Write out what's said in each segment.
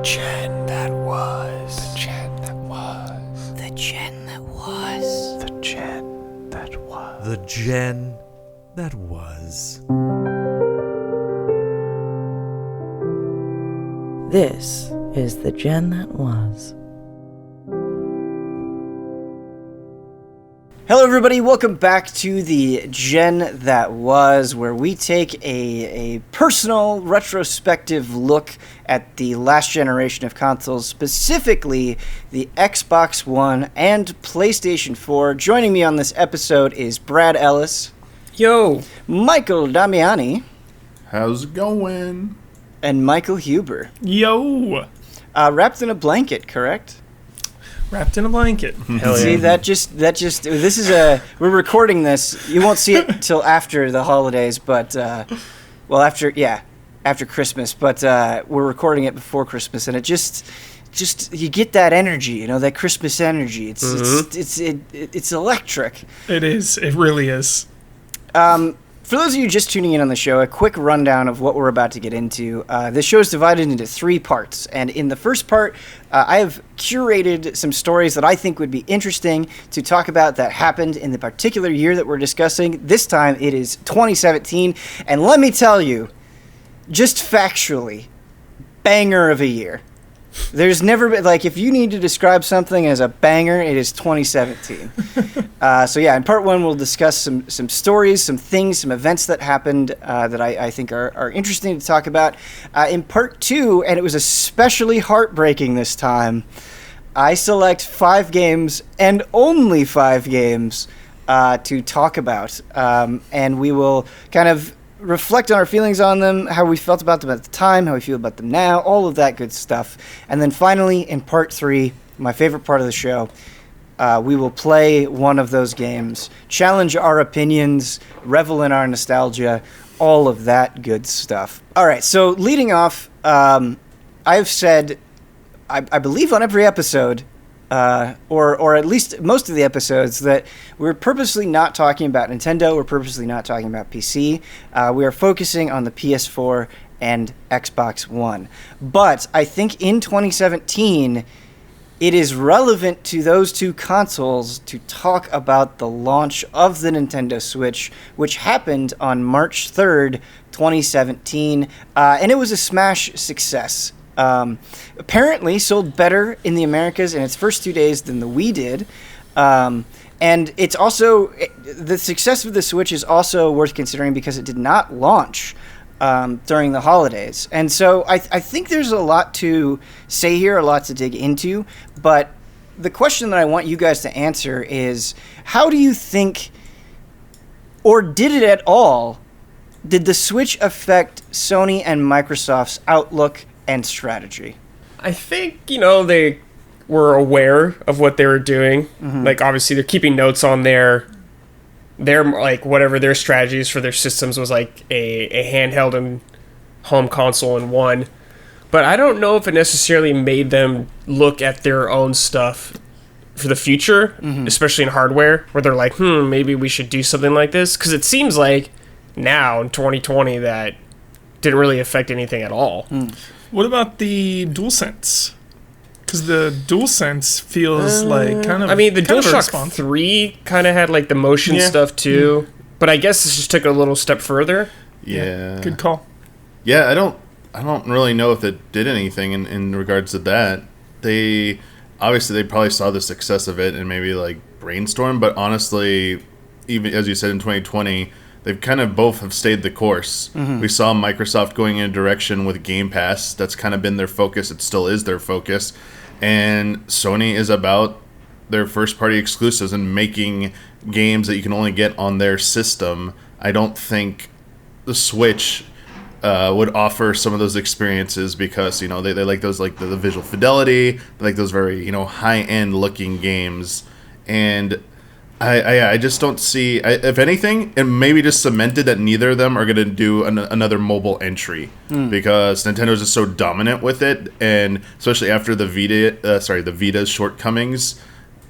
gen that was. The gen that was. The gen that was. The gen that was. The gen that was. This is the gen that was. Hello everybody, welcome back to the Gen That Was, where we take a personal retrospective look at the last generation of consoles, specifically the Xbox One and PlayStation 4. Joining me on this episode is Brad Ellis. Yo! Michael Damiani. How's it going? And Michael Huber. Yo! Wrapped in a blanket, correct? Wrapped in a blanket. Hell See, yeah. we're recording this. You won't see it till after the holidays, but, after Christmas, but we're recording it before Christmas, and it just you get that energy, that Christmas energy. It's electric. It is. It really is. For those of you just tuning in on the show, a quick rundown of what we're about to get into. This show is divided into 3 parts, and in the first part, I have curated some stories that I think would be interesting to talk about that happened in the particular year that we're discussing. This time, it is 2017, and let me tell you, just factually, banger of a year. There's never been, if you need to describe something as a banger, it is 2017. In part 1, we'll discuss some stories, some things, some events that happened that I think are interesting to talk about. In part 2, and it was especially heartbreaking this time, I select 5 games, and only 5 games, to talk about. And we will kind of reflect on our feelings on them, how we felt about them at the time, how we feel about them now, all of that good stuff. And then finally, in part 3, my favorite part of the show, we will play one of those games, challenge our opinions, revel in our nostalgia, all of that good stuff. All right, so leading off, I've said, I believe on every episode, or at least most of the episodes, that we're purposely not talking about Nintendo, we're purposely not talking about PC. We are focusing on the PS4 and Xbox One. But I think in 2017, it is relevant to those 2 consoles to talk about the launch of the Nintendo Switch, which happened on March 3rd, 2017, and it was a smash success. Apparently sold better in the Americas in its first 2 days than the Wii did. And it's also, the success of the Switch is also worth considering because it did not launch during the holidays. And so I think there's a lot to say here, a lot to dig into. But the question that I want you guys to answer is, how do you think, or did it at all, did the Switch affect Sony and Microsoft's outlook and strategy? I think, they were aware of what they were doing. Mm-hmm. Obviously, they're keeping notes on their whatever their strategies for their systems was, a handheld and home console in one. But I don't know if it necessarily made them look at their own stuff for the future, especially in hardware, where they're like, maybe we should do something like this. Because it seems like now, in 2020, that didn't really affect anything at all. What about the DualSense? Because the DualSense feels like kind of. I mean, the kind of a DualShock response. 3 kind of had the motion stuff too, but I guess this just took it a little step further. Yeah. Good call. Yeah, I don't really know if it did anything in regards to that. They probably saw the success of it and maybe brainstorm, but honestly, even as you said in 2020, they've kind of both have stayed the course. We saw Microsoft going in a direction with Game Pass. That's kind of been their focus. It still is their focus. And Sony is about their first-party exclusives and making games that you can only get on their system. I don't think the Switch would offer some of those experiences because, they like those, the visual fidelity. They like those very, high-end looking games. And I just don't see. If anything, it maybe just cemented that neither of them are going to do another mobile entry because Nintendo's just so dominant with it, and especially after the Vita's shortcomings,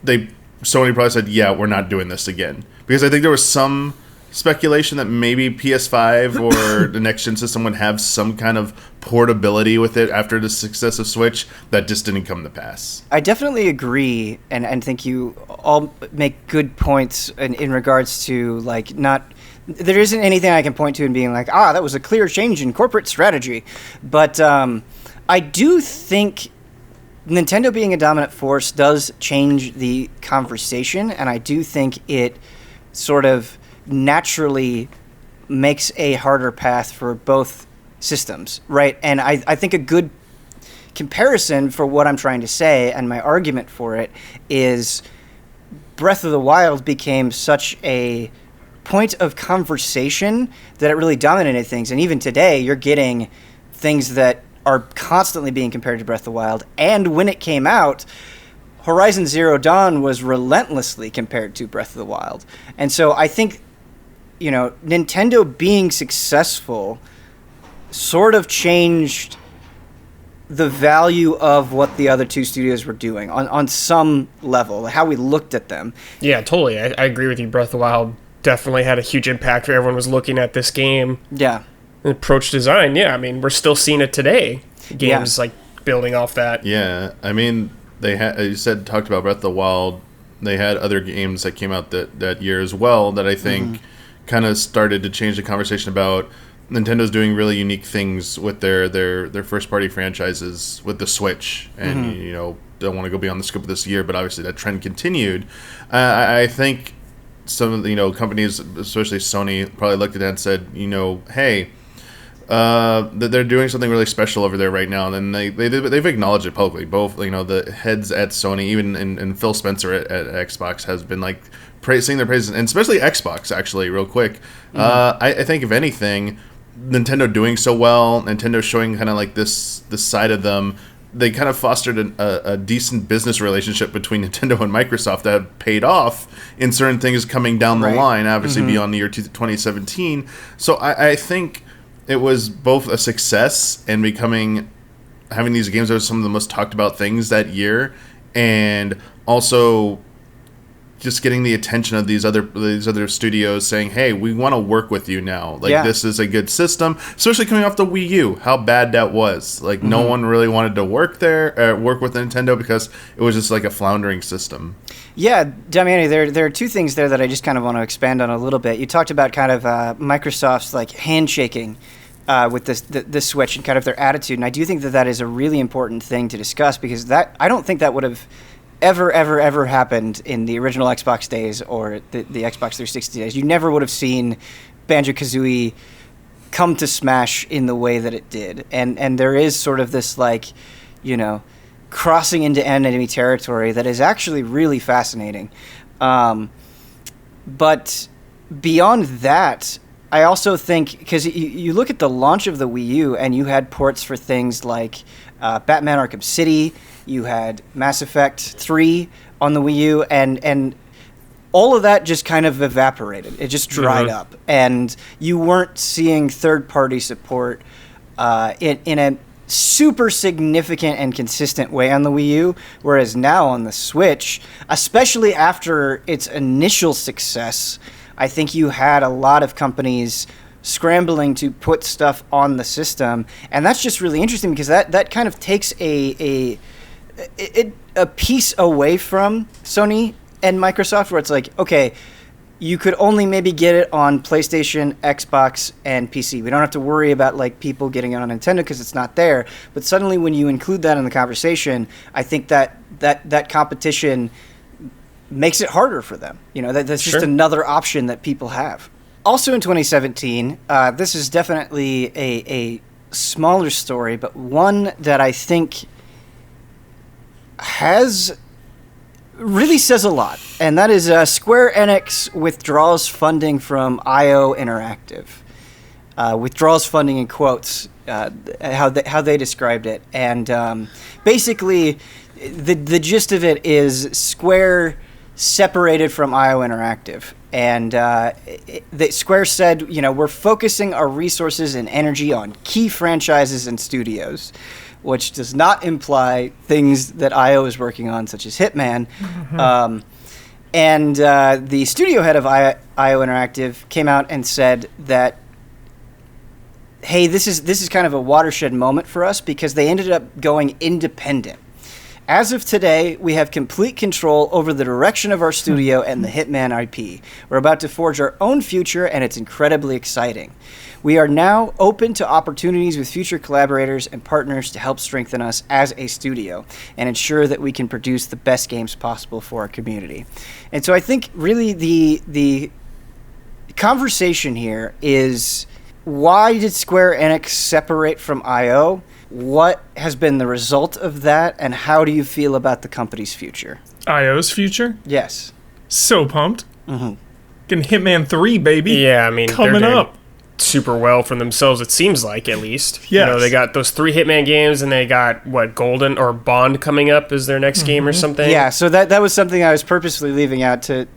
Sony probably said, "Yeah, we're not doing this again." Because I think there was some speculation that maybe PS5 or the next gen system would have some kind of portability with it after the success of Switch. That just didn't come to pass. I definitely agree, and think you all make good points in regards to, like, not... There isn't anything I can point to in being like, that was a clear change in corporate strategy. But I do think Nintendo being a dominant force does change the conversation, and I do think it sort of naturally makes a harder path for both systems, right? And I think a good comparison for what I'm trying to say and my argument for it is Breath of the Wild became such a point of conversation that it really dominated things. And even today, you're getting things that are constantly being compared to Breath of the Wild. And when it came out, Horizon Zero Dawn was relentlessly compared to Breath of the Wild. And so I think, Nintendo being successful sort of changed the value of what the other two studios were doing on some level, how we looked at them. Yeah, totally. I agree with you. Breath of the Wild definitely had a huge impact for everyone was looking at this game. Yeah. Approach design, yeah. I mean, we're still seeing it today. Games like building off that. Yeah, I mean, they had, you talked about Breath of the Wild. They had other games that came out that year as well that I think kind of started to change the conversation about Nintendo's doing really unique things with their first party franchises with the Switch, and don't want to go beyond the scope of this year, but obviously that trend continued. I think some of the companies, especially Sony, probably looked at that and said, hey, they're doing something really special over there right now, and then they've acknowledged it publicly. Both the heads at Sony, even and Phil Spencer at Xbox, has been like praising their praises, and especially Xbox. Actually, real quick, I think if anything, Nintendo doing so well, Nintendo showing kind of like this side of them. They kind of fostered a decent business relationship between Nintendo and Microsoft that have paid off in certain things coming down the line, obviously beyond the year 2017. So I think it was both a success and having these games that were some of the most talked about things that year, and also just getting the attention of these other studios saying, hey, we want to work with you now. This is a good system, especially coming off the Wii U, how bad that was. No one really wanted to work with Nintendo because it was just like a floundering system. Yeah, Damiani, there are two things there that I just kind of want to expand on a little bit. You talked about kind of Microsoft's handshaking with the Switch and kind of their attitude, and I do think that is a really important thing to discuss, because I don't think that would have ever happened in the original Xbox days or the Xbox 360 days. You never would have seen Banjo-Kazooie come to Smash in the way that it did. And there is sort of this crossing into enemy territory that is actually really fascinating. But beyond that, I also think, because you look at the launch of the Wii U and you had ports for things like Batman Arkham City, you had Mass Effect 3 on the Wii U, and all of that just kind of evaporated. It just dried up, and you weren't seeing third-party support in a super significant and consistent way on the Wii U, whereas now on the Switch, especially after its initial success, I think you had a lot of companies scrambling to put stuff on the system, and that's just really interesting, because that kind of takes a piece away from Sony and Microsoft, where it's like, okay, you could only maybe get it on PlayStation, Xbox, and PC. We don't have to worry about people getting it on Nintendo because it's not there. But suddenly when you include that in the conversation, I think that competition makes it harder for them. That's just another option that people have. Also in 2017, this is definitely a smaller story, but one that I think really says a lot, and that is Square Enix withdraws funding from IO Interactive. Withdraws funding in quotes, how they described it, and basically the gist of it is Square separated from IO Interactive, and Square said, we're focusing our resources and energy on key franchises and studios, which does not imply things that IO is working on, such as Hitman. And the studio head of IO Interactive came out and said that, hey, this is kind of a watershed moment for us because they ended up going independent. As of today, we have complete control over the direction of our studio and the Hitman IP. We're about to forge our own future, and it's incredibly exciting. We are now open to opportunities with future collaborators and partners to help strengthen us as a studio and ensure that we can produce the best games possible for our community. And so I think really the conversation here is, why did Square Enix separate from IO? What has been the result of that, and how do you feel about the company's future? IO's future? Yes. So pumped. Mm-hmm. Getting Hitman 3, baby. Yeah, I mean, coming they're doing up super well for themselves, it seems like, at least. Yes. You know, they got those 3 Hitman games, and they got, Golden or Bond coming up as their next game or something? Yeah, so that was something I was purposely leaving out to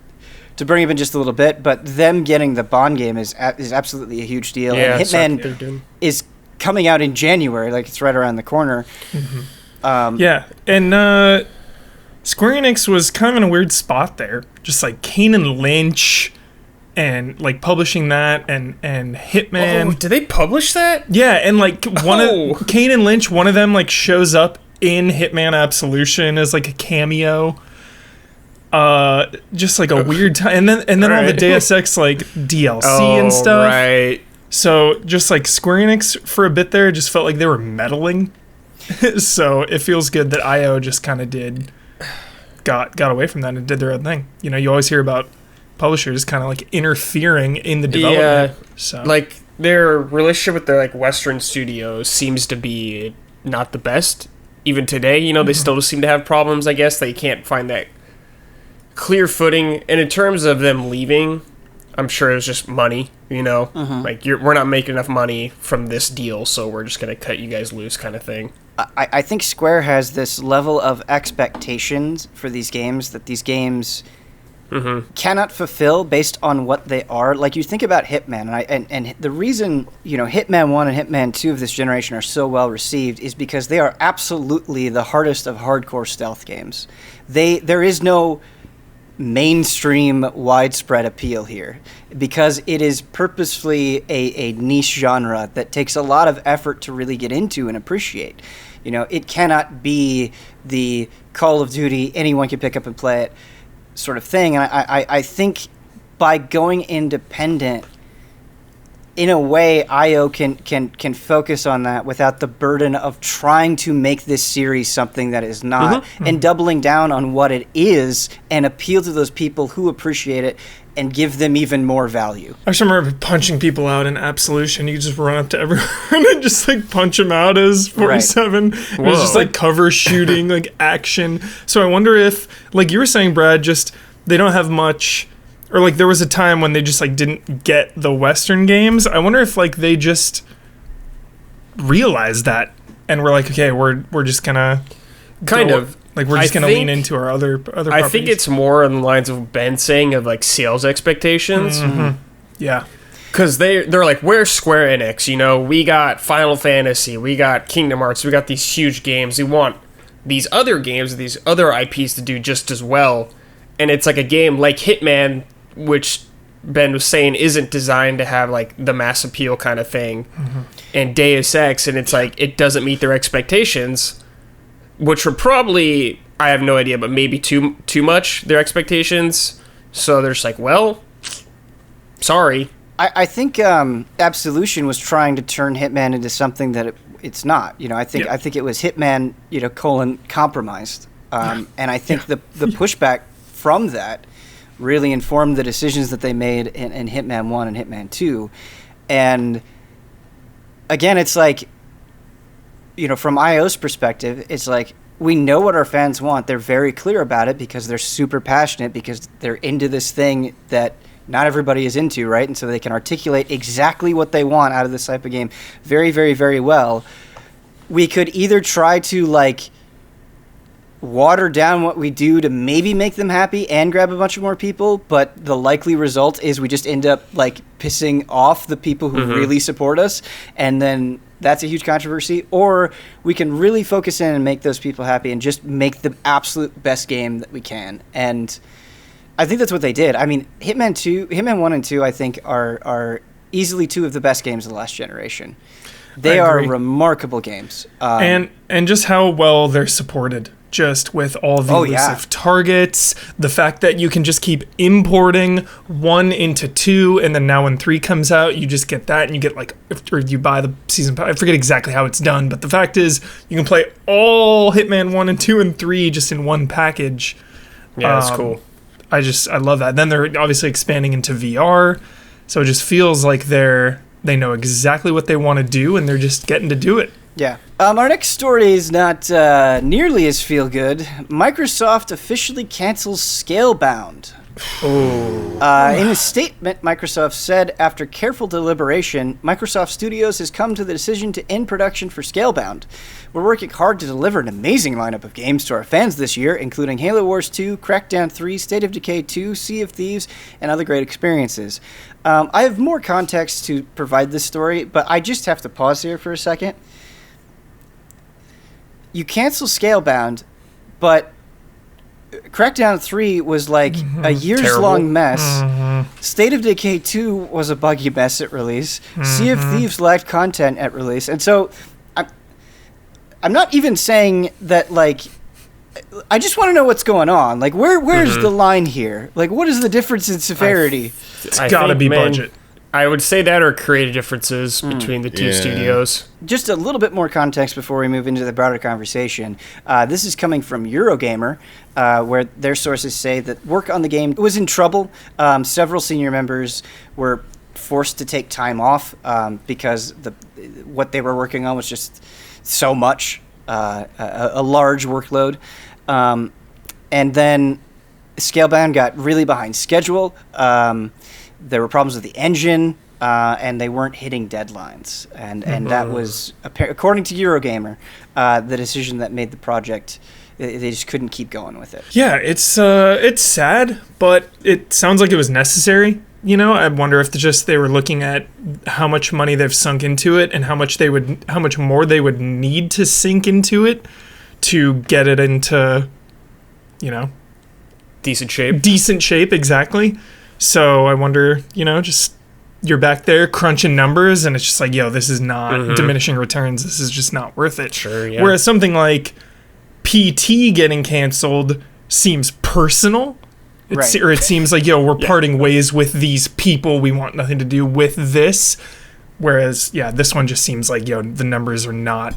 bring up in just a little bit, but them getting the Bond game is absolutely a huge deal. Yeah, and Hitman is coming out in January, like it's right around the corner. Mm-hmm. And Square Enix was kind of in a weird spot there. Just like Kane and Lynch and like publishing that and Hitman. Oh, did they publish that? Yeah, and like of Kane and Lynch, one of them like shows up in Hitman Absolution as like a cameo. Just like a weird time, and then all the Deus Ex like DLC and stuff. Right. So just like Square Enix for a bit there, just felt like they were meddling. So it feels good that IO just kind of got away from that and did their own thing. You know, you always hear about publishers kind of like interfering in the development. Yeah, so like their relationship with their like Western studios seems to be not the best. Even today, you know, they still seem to have problems. I guess they can't find that clear footing. And in terms of them leaving, I'm sure it was just money, you know? Like, we're not making enough money from this deal, so we're just going to cut you guys loose kind of thing. I think Square has this level of expectations for these games that these games cannot fulfill based on what they are. Like, you think about Hitman, and the reason, you know, Hitman 1 and Hitman 2 of this generation are so well received is because they are absolutely the hardest of hardcore stealth games. There is no mainstream widespread appeal here because it is purposefully a niche genre that takes a lot of effort to really get into and appreciate. You know, it cannot be the Call of Duty, anyone can pick up and play it sort of thing. And I think by going independent, in a way, IO can focus on that without the burden of trying to make this series something that is not, and doubling down on what it is and appeal to those people who appreciate it and give them even more value. I just remember punching people out in Absolution. You just run up to everyone and just like punch them out as 47. Right. It was just like cover shooting, like action. So I wonder if, like you were saying, Brad, just they don't have much. Or like there was a time when they just like didn't get the Western games. I wonder if like they just realized that and we're like, okay, we're just gonna like we're just gonna lean into our other properties. I think it's more on the lines of Ben saying of like sales expectations. Yeah, because they're like, we're Square Enix, you know, we got Final Fantasy, we got Kingdom Hearts, we got these huge games. We want these other games, these other IPs to do just as well. And it's like a game like Hitman, which Ben was saying isn't designed to have like the mass appeal kind of thing, and Deus Ex, and it's like it doesn't meet their expectations, which were probably, I have no idea, but maybe too much their expectations. So they're just like, well, sorry. I think Absolution was trying to turn Hitman into something that it's not. You know, I think it was Hitman, you know, compromised, and I think the pushback from that really informed the decisions that they made in Hitman 1 and Hitman 2. And again, it's like, you know, from IO's perspective, it's like, we know what our fans want. They're very clear about it because they're super passionate, because they're into this thing that not everybody is into, right? And so they can articulate exactly what they want out of this type of game very, very, very well. We could either try to, like, water down what we do to maybe make them happy and grab a bunch of more people, but the likely result is we just end up like pissing off the people who really support us, and then that's a huge controversy. Or we can really focus in and make those people happy and just make the absolute best game that we can. And I think that's what they did. I mean, Hitman 1 and 2, I think are easily two of the best games of the last generation. They are remarkable games. And just how well they're supported. Just with all the elusive targets, the fact that you can just keep importing 1 into 2, and then now when 3 comes out, you just get that, and you get or you buy the season pass. I forget exactly how it's done, but the fact is, you can play all Hitman 1 and 2 and 3 just in one package. Yeah, that's cool. I love that. Then they're obviously expanding into VR, so it just feels like they know exactly what they want to do, and they're just getting to do it. Yeah. Our next story is not nearly as feel-good. Microsoft officially cancels Scalebound. In a statement, Microsoft said, after careful deliberation, Microsoft Studios has come to the decision to end production for Scalebound. We're working hard to deliver an amazing lineup of games to our fans this year, including Halo Wars 2, Crackdown 3, State of Decay 2, Sea of Thieves, and other great experiences. I have more context to provide this story, but I just have to pause here for a second. You cancel Scalebound, but Crackdown 3 was like a years-long mess. State of Decay 2 was a buggy mess at release. Sea of Thieves lacked content at release. And so I'm not even saying that, I just want to know what's going on. Like, where's the line here? Like, what is the difference in severity? It's got to be budget. I would say that, or creative differences between the two studios. Just a little bit more context before we move into the broader conversation. This is coming from Eurogamer, where their sources say that work on the game was in trouble. Several senior members were forced to take time off because what they were working on was just so much, a large workload. And then Scalebound got really behind schedule. There were problems with the engine, and they weren't hitting deadlines. And that was, according to Eurogamer, the decision that made the project. They just couldn't keep going with it. Yeah, it's sad, but it sounds like it was necessary. You know, I wonder if they were looking at how much money they've sunk into it and how much more they would need to sink into it to get it into, decent shape. Decent shape, exactly. So I wonder, just you're back there crunching numbers, and it's just like, this is not diminishing returns. This is just not worth it. Sure, yeah. Whereas something like PT getting canceled seems personal. Or it seems like, we're parting ways with these people. We want nothing to do with this. Whereas, this one just seems like, the numbers are not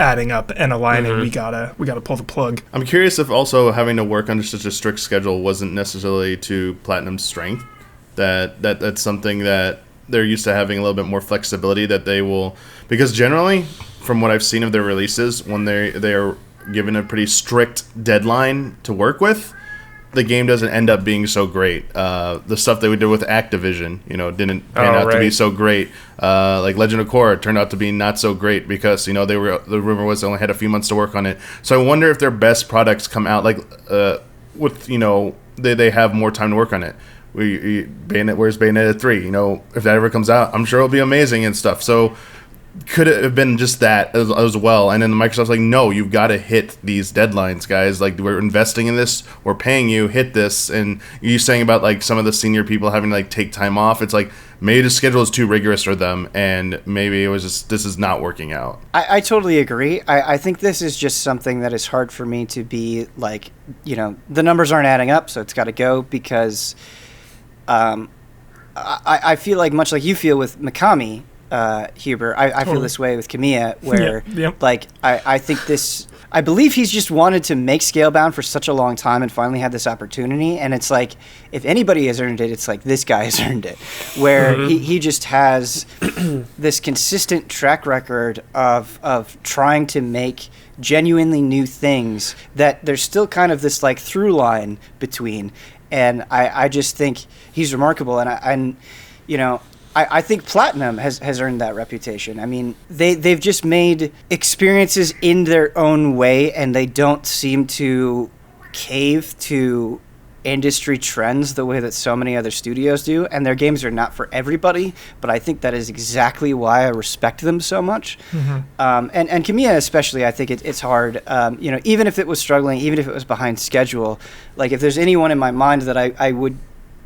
adding up and aligning. We gotta pull the plug. I'm curious if also having to work under such a strict schedule wasn't necessarily to Platinum's strength. That's something that they're used to having a little bit more flexibility that they will, because generally, from what I've seen of their releases, when they are given a pretty strict deadline to work with, the game doesn't end up being so great. The stuff that we did with Activision, didn't pan out to be so great. Like Legend of Korra turned out to be not so great because, the rumor was they only had a few months to work on it. So I wonder if their best products come out with they have more time to work on it. Where's Bayonetta 3? If that ever comes out, I'm sure it'll be amazing and stuff. So could it have been just that as well? And then Microsoft's like, no, you've got to hit these deadlines, guys. Like, we're investing in this, we're paying you, hit this. And you saying about some of the senior people having to take time off. It's like, maybe the schedule is too rigorous for them, and maybe it was just, this is not working out. I totally agree. I think this is just something that is hard for me to be the numbers aren't adding up, so it's got to go, because I feel like, much like you feel with Mikami, Huber, I feel this way with Kamiya, where I think this, I believe he's just wanted to make Scalebound for such a long time and finally had this opportunity, and it's like, if anybody has earned it, it's like this guy has earned it, where he just has this consistent track record of trying to make genuinely new things that there's still kind of this through line between, and I just think he's remarkable, and I think Platinum has earned that reputation. I mean, they've just made experiences in their own way, and they don't seem to cave to industry trends the way that so many other studios do, and their games are not for everybody, but I think that is exactly why I respect them so much. And Kamiya especially, I think it's hard, even if it was struggling, even if it was behind schedule, like if there's anyone in my mind that I would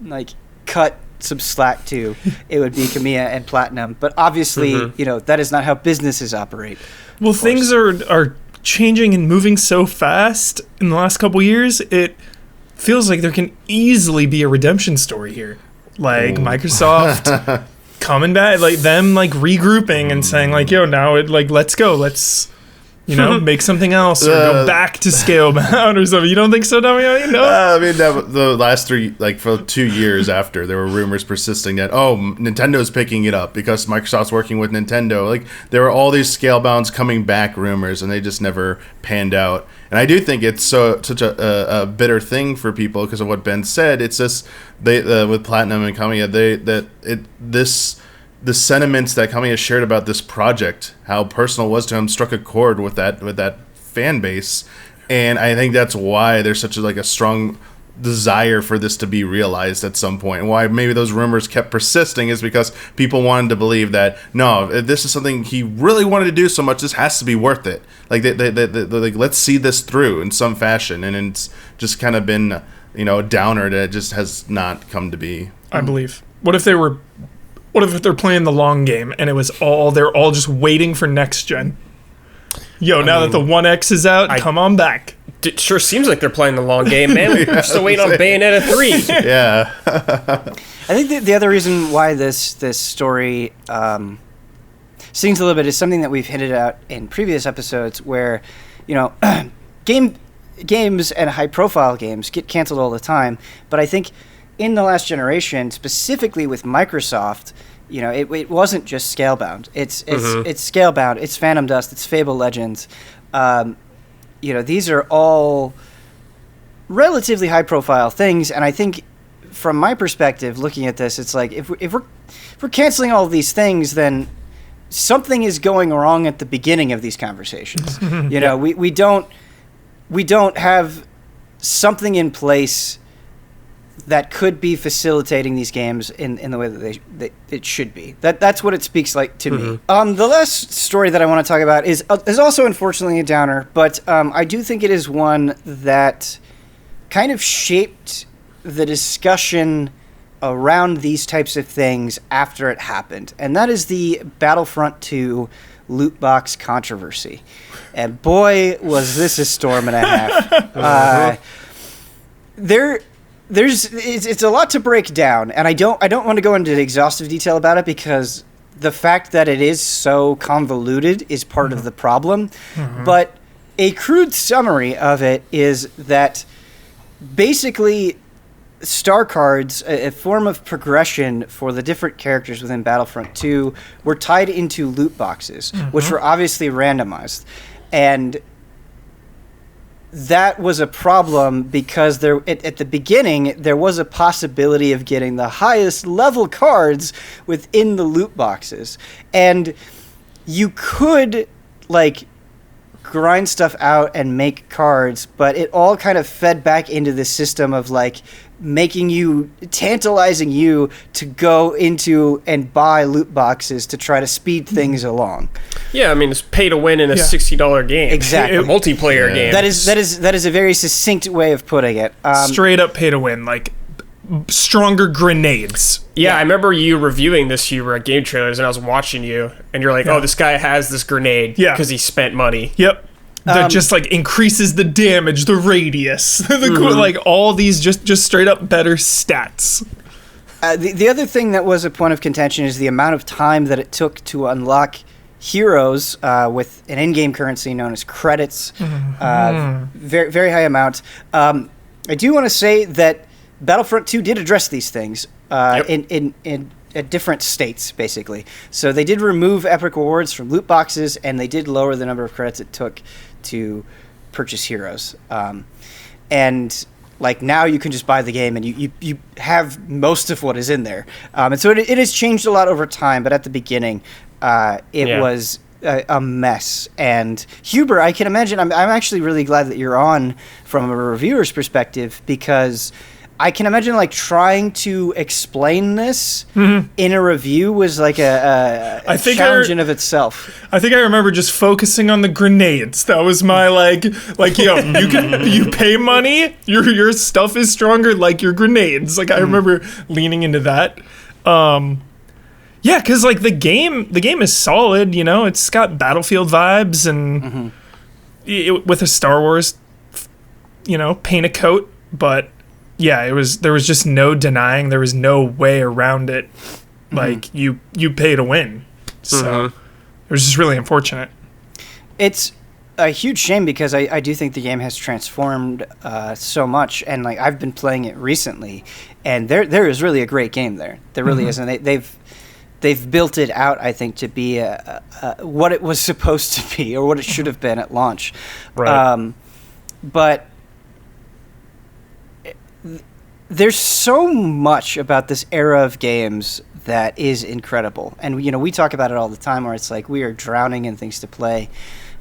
like cut some slack to, it would be Kamiya and Platinum, but obviously that is not how businesses operate. Well, things are changing and moving so fast in the last couple years, it feels like there can easily be a redemption story here. Like Microsoft coming back, like them like regrouping and saying like, yo, now let's go. Let's make something else or go back to Scalebound or something. You don't think so, Damiani? No? I mean, the last for 2 years after, there were rumors persisting that, Nintendo's picking it up because Microsoft's working with Nintendo. Like, there were all these Scalebounds coming back rumors, and they just never panned out. And I do think it's such a bitter thing for people because of what Ben said. It's just, with Platinum and Kamiya, the sentiments that Kamiya shared about this project, how personal it was to him, struck a chord with that fan base, and I think that's why there's such a strong desire for this to be realized at some point. And why maybe those rumors kept persisting is because people wanted to believe that no, if this is something he really wanted to do so much, this has to be worth it. Like like let's see this through in some fashion, and it's just kind of been a downer that just has not come to be. I believe. What if they're playing the long game and they're all just waiting for next gen? Now that the 1X is out, come on back. It sure seems like they're playing the long game, man. We're still waiting on Bayonetta 3. Yeah. I think the other reason why this story stings a little bit is something that we've hinted at in previous episodes where, games and high-profile games get canceled all the time. But I think in the last generation, specifically with Microsoft, it wasn't just Scalebound. It's Scalebound, it's Phantom Dust, it's Fable Legends. These are all relatively high-profile things, and I think from my perspective, looking at this, it's like if we're canceling all of these things, then something is going wrong at the beginning of these conversations. We don't have something in place that could be facilitating these games in the way that it should be. That's what it speaks like to me. The last story that I want to talk about is also unfortunately a downer, but I do think it is one that kind of shaped the discussion around these types of things after it happened, and that is the Battlefront 2 loot box controversy. And boy, was this a storm and a half. It's a lot to break down, and I don't want to go into exhaustive detail about it because the fact that it is so convoluted is part of the problem. But a crude summary of it is that basically star cards, a form of progression for the different characters within Battlefront 2, were tied into loot boxes, which were obviously randomized. And that was a problem because at the beginning there was a possibility of getting the highest level cards within the loot boxes, and you could grind stuff out and make cards, but it all kind of fed back into the system of tantalizing you to go into and buy loot boxes to try to speed things along. Yeah, I mean, it's pay to win in a $60 game. Exactly. A multiplayer game. That is a very succinct way of putting it. Straight up pay to win, stronger grenades. Yeah, I remember you reviewing this. You were at Game Trailers, and I was watching you, and you're like, oh, this guy has this grenade because he spent money. Yep. That just increases the damage, the radius, all these just straight up better stats. The other thing that was a point of contention is the amount of time that it took to unlock heroes with an in-game currency known as credits. Very, very high amount. I do want to say that Battlefront 2 did address these things in at different states, basically. So they did remove epic rewards from loot boxes, and they did lower the number of credits it took to purchase heroes. And now you can just buy the game and you have most of what is in there. And so it has changed a lot over time, but at the beginning it was a mess. And Huber, I can imagine, I'm actually really glad that you're on from a reviewer's perspective, because I can imagine like trying to explain this in a review was like a challenge in of itself. I think I remember just focusing on the grenades. That was my like yo, you pay money, your stuff is stronger like your grenades. Like I remember leaning into that. Yeah, because like the game is solid. You know, it's got Battlefield vibes and with a Star Wars, paint a coat, but. Yeah, there was just no denying. There was no way around it. Like you pay to win, so it was just really unfortunate. It's a huge shame because I do think the game has transformed so much, and like I've been playing it recently, and there is really a great game there. There really is, and they've built it out, I think, to be what it was supposed to be or what it should have been at launch. Right. But there's so much about this era of games that is incredible. And, we talk about it all the time where it's like we are drowning in things to play.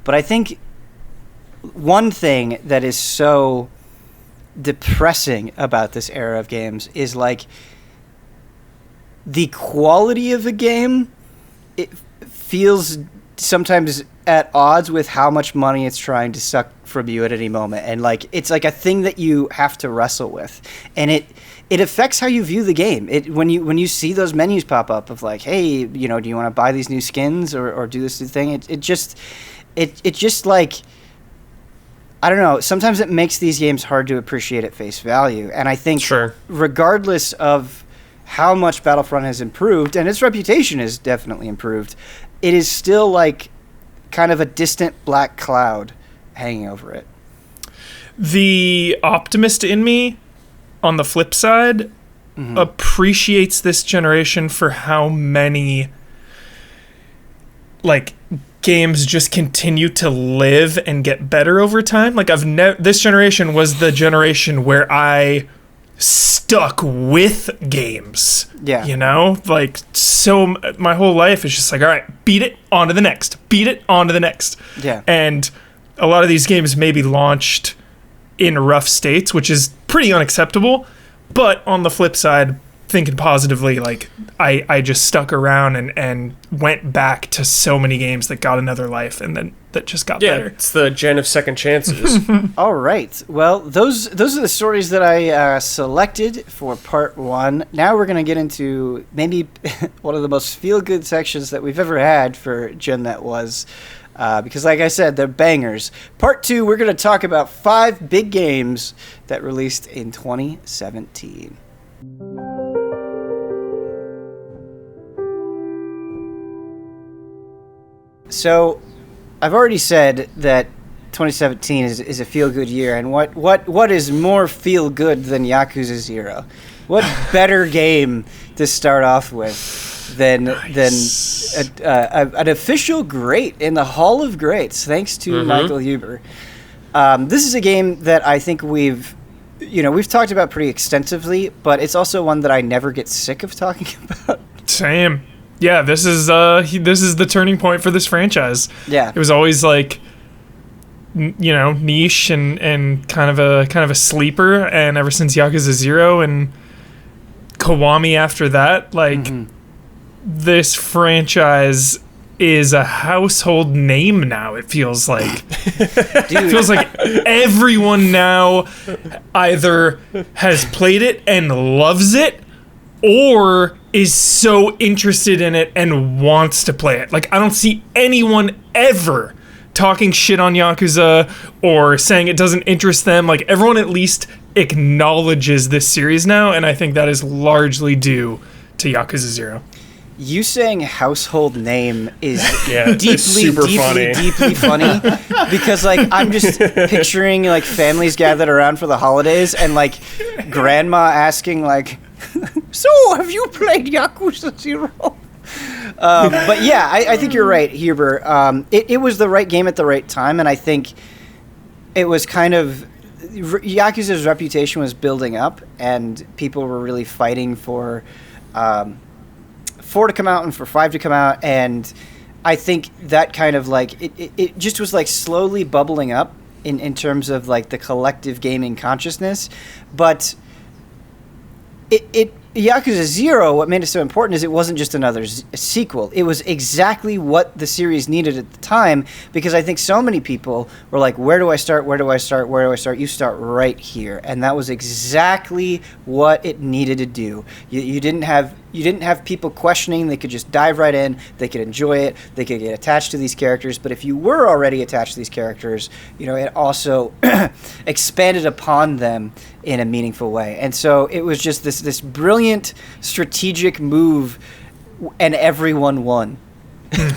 But I think one thing that is so depressing about this era of games is like the quality of a game, it feels sometimes at odds with how much money it's trying to suck from you at any moment, and like it's like a thing that you have to wrestle with, and it affects how you view the game. When you see those menus pop up of like, hey, do you want to buy these new skins or do this new thing? It just like, I don't know. Sometimes it makes these games hard to appreciate at face value, and I think regardless of how much Battlefront has improved, and its reputation has definitely improved, it is still like kind of a distant black cloud hanging over it. The optimist in me, on the flip side, appreciates this generation for how many like games just continue to live and get better over time. Like this generation was the generation where I stuck with games. Yeah. Like so my whole life is just like, all right, beat it, on to the next. Beat it, on to the next. Yeah. And a lot of these games maybe launched in rough states, which is pretty unacceptable. But on the flip side, thinking positively, like I just stuck around and went back to so many games that got another life and then that just got better. It's the gen of second chances. All right. Well, those are the stories that I selected for part 1. Now we're going to get into maybe one of the most feel-good sections that we've ever had for Gen That Was. Because like I said, they're bangers. Part 2, we're going to talk about 5 big games that released in 2017. So, I've already said that 2017 is a feel-good year, and what is more feel-good than Yakuza Zero? What better game to start off with than an official great in the Hall of Greats, thanks to Michael Huber. This is a game that I think we've talked about pretty extensively, but it's also one that I never get sick of talking about. Same. Yeah, this is the turning point for this franchise. Yeah. It was always like niche and kind of a sleeper, and ever since Yakuza 0 and Kiwami after that, like this franchise is a household name now, it feels like. It feels like everyone now either has played it and loves it or is so interested in it and wants to play it. Like, I don't see anyone ever talking shit on Yakuza or saying it doesn't interest them. Like, everyone at least acknowledges this series now, and I think that is largely due to Yakuza 0. You saying household name is deeply funny because like I'm just picturing like families gathered around for the holidays and like grandma asking like, so have you played Yakuza 0? But yeah, I think you're right, Huber. It was the right game at the right time, and I think it was kind of Yakuza's reputation was building up, and people were really fighting for 4 to come out and for 5 to come out, and I think that kind of like it just was like slowly bubbling up in terms of like the collective gaming consciousness. But it Yakuza Zero, what made it so important is it wasn't just another sequel. It was exactly what the series needed at the time, because I think so many people were like, where do I start? Where do I start? Where do I start? You start right here. And that was exactly what it needed to do. You didn't have people questioning. They could just dive right in. They could enjoy it. They could get attached to these characters. But if you were already attached to these characters, it also expanded upon them in a meaningful way. And so it was just this brilliant strategic move, and everyone won.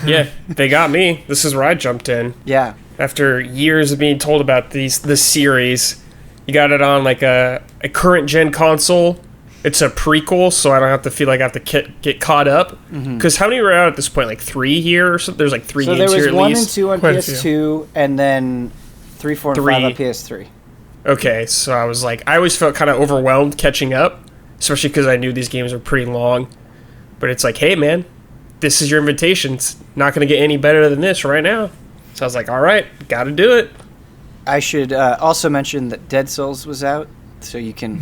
Yeah, they got me. This is where I jumped in. Yeah. After years of being told about this series, you got it on like a current gen console. It's a prequel, so I don't have to feel like I have to get caught up. Because how many were out at this point? Like 3 here or something? There's like 3 games here at least. So there was 1 and 2 on PS2, and then 3, 4, and 5 on PS3. Okay, so I was like, I always felt kind of overwhelmed catching up, especially because I knew these games were pretty long. But it's like, hey man, this is your invitation. It's not going to get any better than this right now. So I was like, all right, got to do it. I should also mention that Dead Souls was out, so you can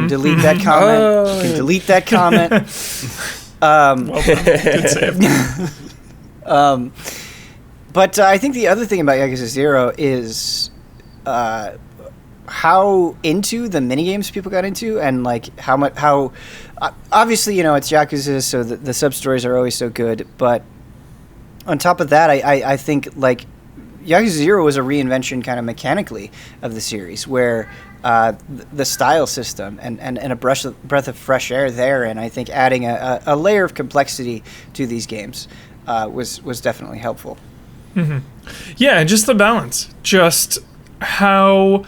delete that comment. Oh. You can delete that comment. But I think the other thing about Yakuza Zero is how into the minigames people got into, and like how obviously it's Yakuza, so the sub stories are always so good. But on top of that, I think like Yakuza Zero was a reinvention kind of mechanically of the series, where the style system and a breath of fresh air there, and I think adding a layer of complexity to these games was definitely helpful. Mm-hmm. Yeah, and just the balance, just how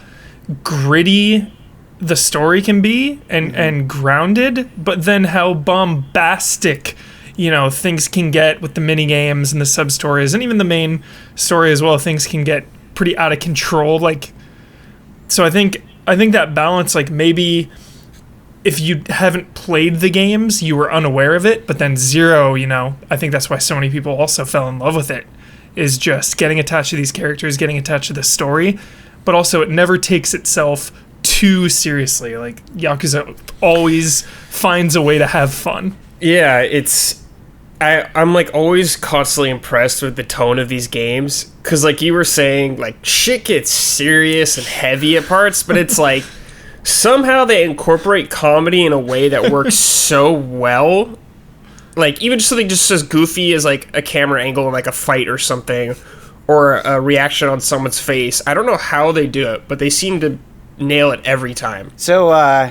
gritty the story can be and grounded, but then how bombastic things can get with the mini games and the sub stories, and even the main story as well. Things can get pretty out of control. Like, so I think that balance, like maybe if you haven't played the games, you were unaware of it, but then Zero, I think that's why so many people also fell in love with it, is just getting attached to these characters, getting attached to the story, but also it never takes itself too seriously. Like, Yakuza always finds a way to have fun. Yeah, I'm like always constantly impressed with the tone of these games, because like you were saying, like shit gets serious and heavy at parts, but it's like somehow they incorporate comedy in a way that works so well. Like even just something just as goofy as like a camera angle in like a fight or something, or a reaction on someone's face. I don't know how they do it, but they seem to nail it every time. So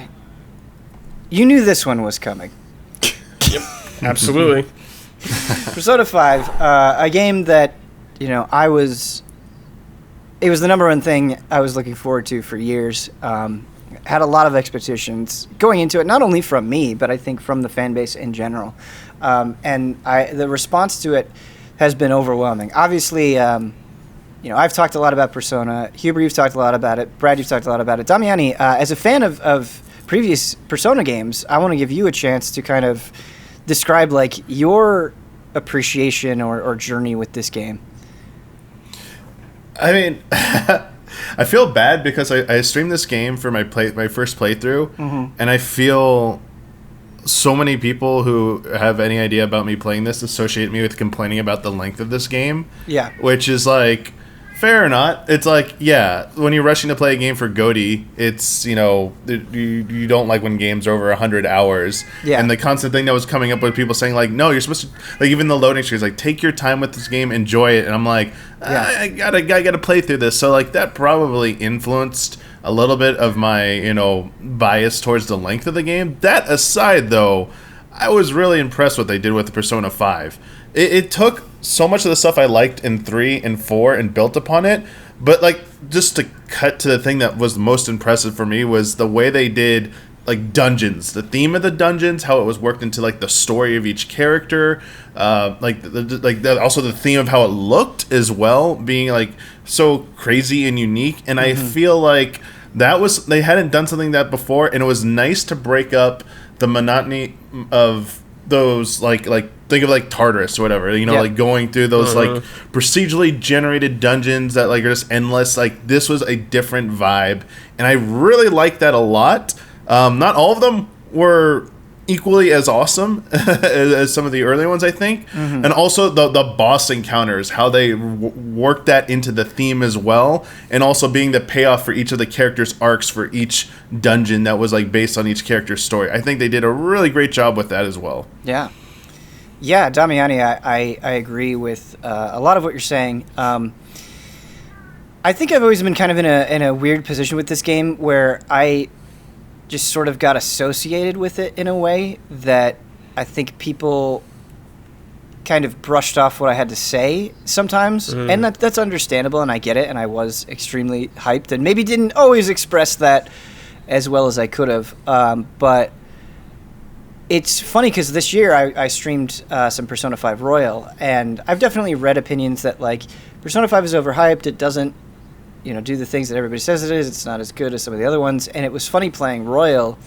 you knew this one was coming. Yep, absolutely. Persona 5, a game that, it was the number one thing I was looking forward to for years. Had a lot of expectations going into it, not only from me, but I think from the fan base in general. And the response to it has been overwhelming. Obviously, I've talked a lot about Persona. Huber, you've talked a lot about it. Brad, you've talked a lot about it. Damiani, as a fan of previous Persona games, I want to give you a chance to kind of describe like your appreciation or journey with this game. I mean, I feel bad because I streamed this game for my first playthrough, and I feel so many people who have any idea about me playing this associate me with complaining about the length of this game. Yeah. Which is like, fair or not, it's like, yeah, when you're rushing to play a game for GOTY, it's, you don't like when games are over 100 hours. Yeah. And the constant thing that was coming up with people saying, like, no, you're supposed to, like, even the loading screens, like, take your time with this game, enjoy it. And I'm like, I gotta play through this. So, like, that probably influenced a little bit of my, bias towards the length of the game. That aside, though, I was really impressed what they did with the Persona 5. It took so much of the stuff I liked in 3 and 4 and built upon it, but like just to cut to the thing that was most impressive for me was the way they did like dungeons, the theme of the dungeons, how it was worked into like the story of each character, also the theme of how it looked as well, being like so crazy and unique. And I feel like they hadn't done something like that before, and it was nice to break up the monotony of those like think of like Tartarus or whatever, like going through those like procedurally generated dungeons that like are just endless. Like this was a different vibe, and I really liked that a lot. Not all of them were equally as awesome as some of the early ones, I think. And also the boss encounters, how they worked that into the theme as well, and also being the payoff for each of the characters' arcs for each dungeon that was like based on each character's story. I think they did a really great job with that as well. Yeah, Damiani, I agree with a lot of what you're saying. I think I've always been kind of in a weird position with this game where I just sort of got associated with it in a way that I think people kind of brushed off what I had to say sometimes. And that's understandable, and I get it, and I was extremely hyped and maybe didn't always express that as well as I could have. But it's funny because this year I streamed some Persona 5 Royal, and I've definitely read opinions that, like, Persona 5 is overhyped, it doesn't do the things that everybody says it is. It's not as good as some of the other ones. And it was funny playing Royal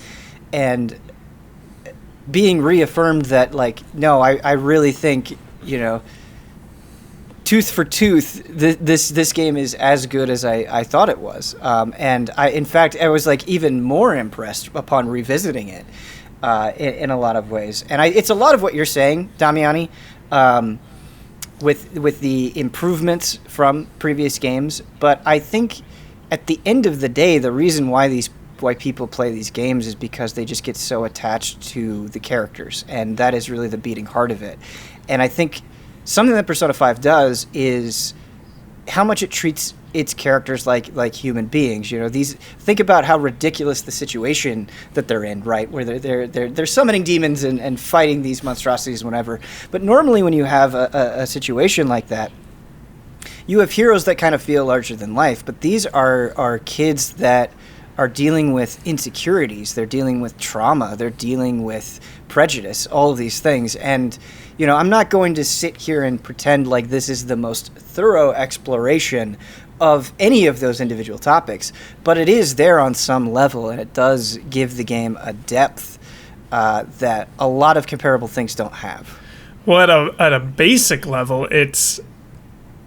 and being reaffirmed that, like, no, I really think, tooth for tooth, this game is as good as I thought it was. And in fact, I was, like, even more impressed upon revisiting it in a lot of ways. And it's a lot of what you're saying, Damiani, with the improvements from previous games, but I think at the end of the day, the reason why people play these games is because they just get so attached to the characters, and that is really the beating heart of it. And I think something that Persona 5 does is how much it treats its characters like human beings. Think about how ridiculous the situation that they're in, right? Where they're summoning demons and fighting these monstrosities, whatever. But normally, when you have a situation like that, you have heroes that kind of feel larger than life. But these are kids that are dealing with insecurities. They're dealing with trauma. They're dealing with prejudice. All of these things. And I'm not going to sit here and pretend like this is the most thorough exploration of any of those individual topics, but it is there on some level, and it does give the game a depth that a lot of comparable things don't have. Well, at a basic level, it's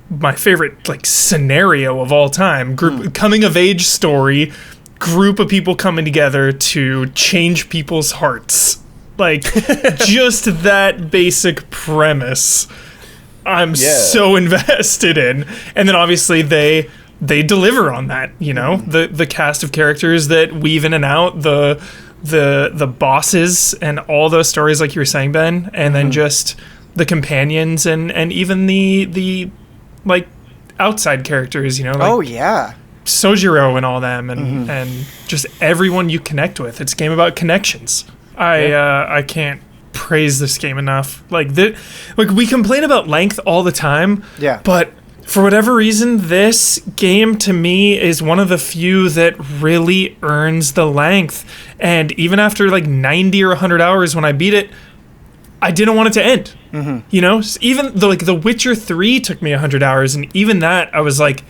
my favorite scenario of all time. Coming of age story, group of people coming together to change people's hearts. Just that basic premise, I'm so invested in. And then obviously they deliver on that, the cast of characters that weave in and out, the bosses and all those stories like you were saying, Ben, and then just the companions and even the outside characters, Sojiro and all them and just everyone you connect with. It's a game about connections. I can't praise this game enough. We complain about length all the time. Yeah. But for whatever reason, this game to me is one of the few that really earns the length. And even after 90 or 100 hours when I beat it, I didn't want it to end. Even The Witcher 3 took me 100 hours, and even that I was like,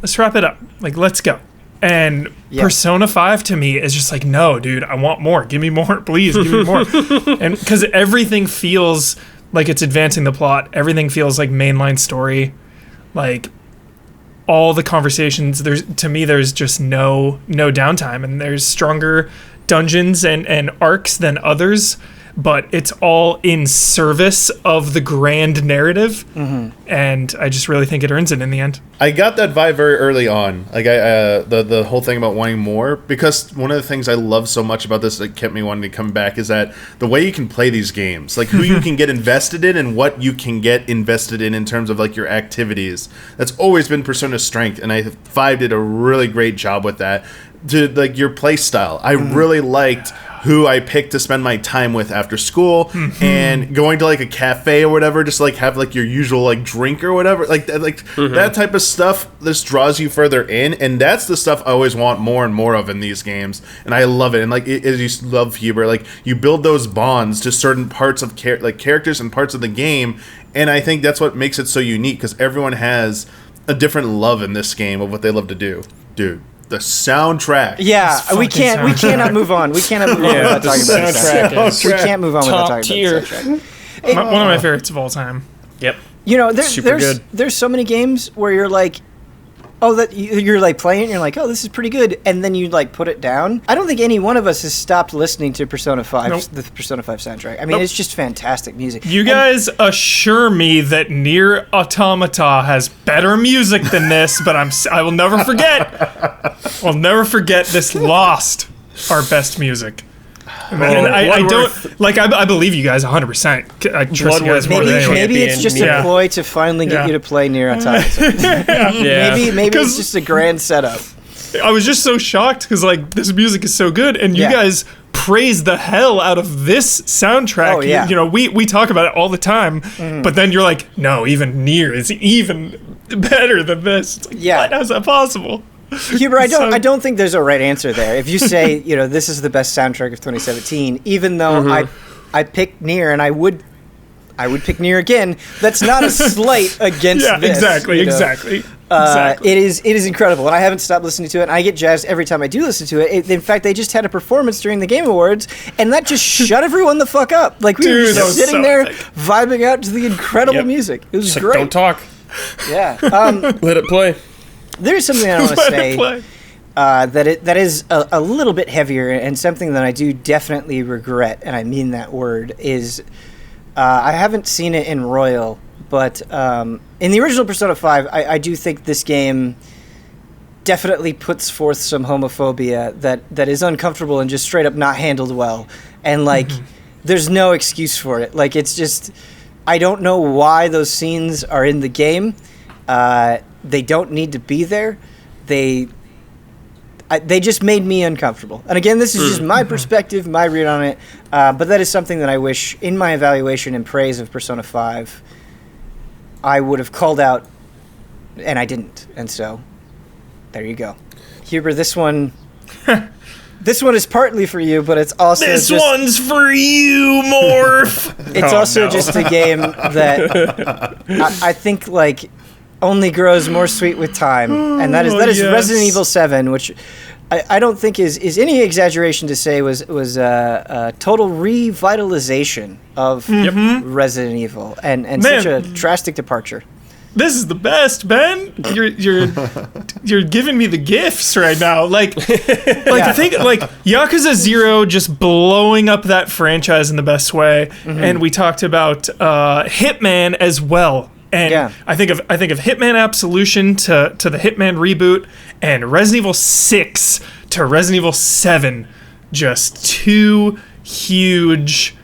let's wrap it up. Let's go. And Persona 5 to me is just no, dude, I want more. Give me more, please. Give me more. And because everything feels like it's advancing the plot. Everything feels like mainline story. All the conversations, there's just no downtime. And there's stronger dungeons and arcs than others. But it's all in service of the grand narrative, and I just really think it earns it in the end. I got that vibe very early on, the whole thing about wanting more, because one of the things I love so much about this that kept me wanting to come back is that the way you can play these games, who you can get invested in and what you can get invested in terms of your activities. That's always been Persona's strength, and 5 did a really great job with that. To your play style, I really liked who I picked to spend my time with after school, and going to a cafe or whatever, just have your usual drink or whatever, that type of stuff. This draws you further in, and that's the stuff I always want more and more of in these games, and I love it. And as you love Huber, you build those bonds to certain parts of characters and parts of the game, and I think that's what makes it so unique, because everyone has a different love in this game of what they love to do, dude. The soundtrack. Yeah, we cannot move on. We cannot move on without talking about the soundtrack. We can't move on without talking about the soundtrack. One of my favorites of all time. Yep. There's so many games where you're oh, that you're like playing it and you're like, oh, this is pretty good, and then you like put it down. I don't think any one of us has stopped listening to Persona 5, the Persona 5 soundtrack. I mean, it's just fantastic music. You guys assure me that Nier Automata has better music than this, but I will never forget. I'll never forget this lost our best music. And I don't like. I believe you guys 100%. I trust you guys more than anyone. Maybe it's just a ploy to finally get you to play Nier Automata. Maybe it's just a grand setup. I was just so shocked because like this music is so good, and you guys praise the hell out of this soundtrack. Oh, yeah. You know, we talk about it all the time, but then you're like, no, even Nier is even better than this. It's like, what? How's that possible? Huber, I don't think there's a right answer there. If you say, this is the best soundtrack of 2017, even though I picked Nier and I would pick Nier again, that's not a slight against this. Exactly. It is incredible, and I haven't stopped listening to it, and I get jazzed every time I do listen to it. In fact, they just had a performance during the Game Awards, and that just shut everyone the fuck up. Like, we were just sitting there vibing out to the incredible music. It was great. Don't talk. Yeah. Let it play. There's something I want to say that is a little bit heavier, and something that I do definitely regret, and I mean that word, is I haven't seen it in Royal, but in the original Persona 5, I do think this game definitely puts forth some homophobia that is uncomfortable and just straight up not handled well. And, like, there's no excuse for it. Like, it's just... I don't know why those scenes are in the game. They don't need to be there. They just made me uncomfortable. And again, this is just my perspective, my read on it. But that is something that I wish, in my evaluation and praise of Persona 5, I would have called out, and I didn't. And so, there you go. Huber, this one is partly for you, but it's also this one's for you, Morph. It's just a game that I think, like, only grows more sweet with time, and that is Resident Evil 7, which I don't think is any exaggeration to say was a total revitalization of Resident Evil, and such a drastic departure. This is the best, Ben. You're giving me the gifts right now. Like think like Yakuza Zero just blowing up that franchise in the best way, and we talked about Hitman as well. And I think of Hitman Absolution to the Hitman reboot, and Resident Evil 6 to Resident Evil 7. Just two huge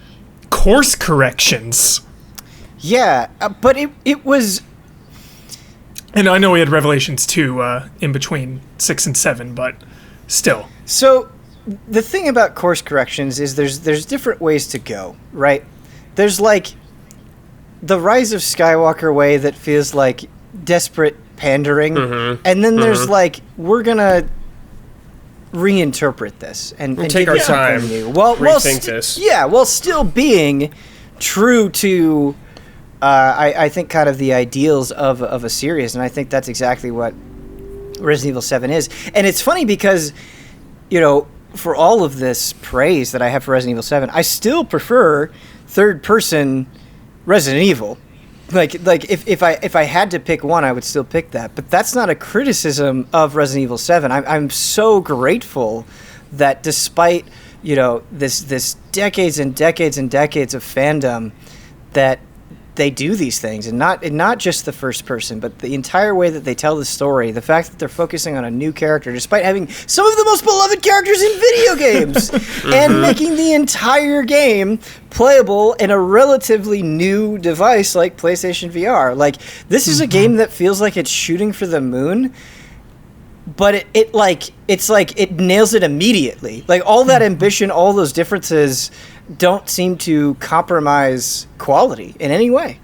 course corrections. Yeah, but it was... And I know we had Revelations 2 in between 6 and 7, but still. So the thing about course corrections is there's different ways to go, right? There's like the Rise of Skywalker way that feels like desperate pandering, and then there's like, we're gonna reinterpret this and take our time, rethink this. Yeah, while still being true to, I think, kind of the ideals of a series, and I think that's exactly what Resident Evil 7 is. And it's funny because, for all of this praise that I have for Resident Evil 7, I still prefer third-person Resident Evil. Like if I had to pick one, I would still pick that. But that's not a criticism of Resident Evil 7. I'm so grateful that despite this decades and decades and decades of fandom, that they do these things, and not just the first person, but the entire way that they tell the story. The fact that they're focusing on a new character, despite having some of the most beloved characters in video games, and making the entire game playable in a relatively new device like PlayStation VR. Like, this is a game that feels like it's shooting for the moon, but it nails it immediately. Like, all that ambition, all those differences don't seem to compromise quality in any way.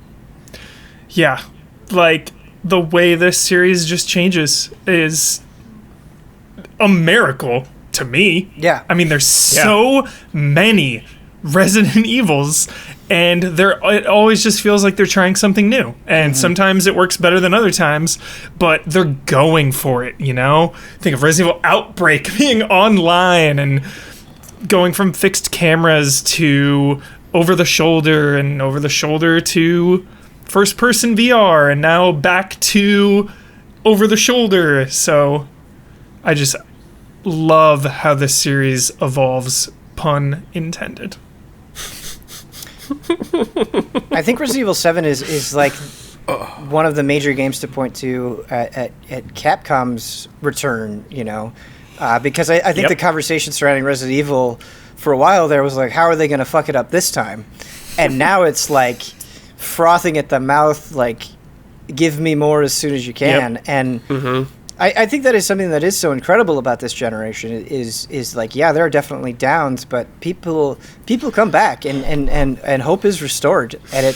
Yeah, like, the way this series just changes is a miracle to me. Yeah. I mean, there's so many Resident Evils, and it always just feels like they're trying something new. And sometimes it works better than other times, but they're going for it, Think of Resident Evil Outbreak being online and going from fixed cameras to over the shoulder to first person VR, and now back to over the shoulder. So I just love how this series evolves, pun intended. I think Resident Evil 7 is like one of the major games to point to at Capcom's return, you know, because I think the conversation surrounding Resident Evil for a while there was like, how are they going to fuck it up this time? And now it's like frothing at the mouth, like, give me more as soon as you can. Yep. And I think that is something that is so incredible about this generation is like, yeah, there are definitely downs, but people come back and hope is restored, and it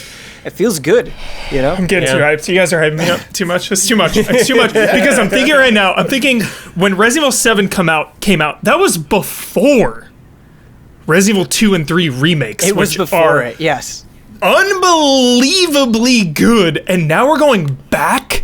feels good, you know? I'm getting too hyped. You guys are hyping me up too much. It's too much. It's too much. Because I'm thinking right now, when Resident Evil 7 came out, that was before Resident Evil 2 and 3 remakes. It was before it, yes. Unbelievably good, and now we're going back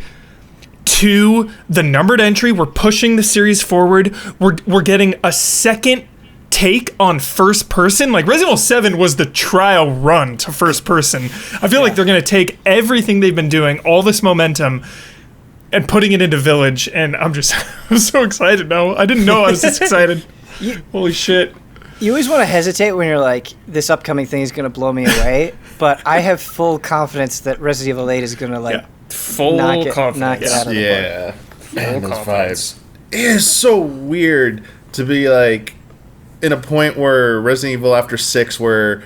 to the numbered entry. We're pushing the series forward. We're getting a second take on first person. Like, Resident Evil 7 was the trial run to first person. I feel like they're going to take everything they've been doing, all this momentum, and putting it into Village, and I'm so excited now. I didn't know I was this excited. Holy shit. You always want to hesitate when you're like, this upcoming thing is going to blow me away, but I have full confidence that Resident Evil 8 is going to, like, knock it out of the park. Man, those vibes. It is so weird to be, like, in a point where Resident Evil after 6, where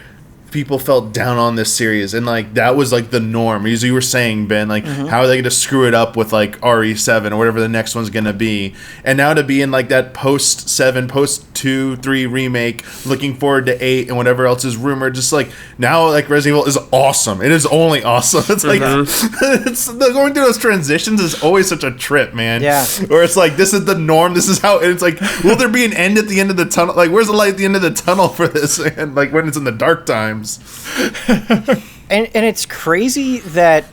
people felt down on this series, and like that was like the norm, as you were saying, Ben, like how are they going to screw it up with like RE7 or whatever the next one's going to be, and now to be in like that post 7, post 2, 3 remake, looking forward to 8 and whatever else is rumored, just like now like Resident Evil is awesome. It is only awesome. It's like it's going through those transitions is always such a trip, man. Yeah, where it's like this is the norm, this is how it's like, will there be an end at the end of the tunnel? Like, where's the light at the end of the tunnel for this? And like when it's in the dark times. And it's crazy that,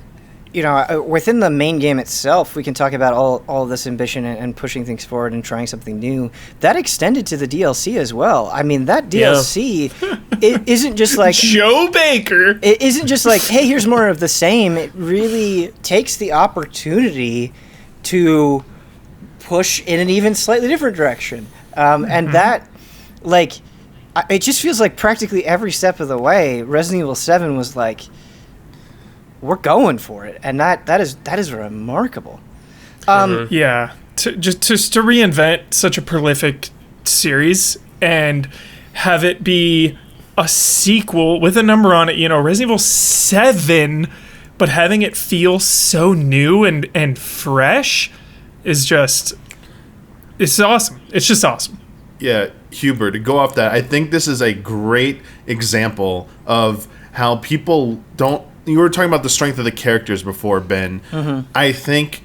you know, within the main game itself, we can talk about all this ambition and pushing things forward and trying something new. That extended to the DLC as well. I mean, that DLC it isn't just like Joe Baker. It isn't just like, hey, here's more of the same. It really takes the opportunity to push in an even slightly different direction. And that, like, it just feels like practically every step of the way, Resident Evil 7 was like, we're going for it, and that is remarkable. Yeah, to reinvent such a prolific series and have it be a sequel with a number on it, you know, Resident Evil 7, but having it feel so new and fresh is just, it's awesome. It's just awesome. Yeah, Huber, to go off that, I think this is a great example of how people don't... You were talking about the strength of the characters before, Ben. I think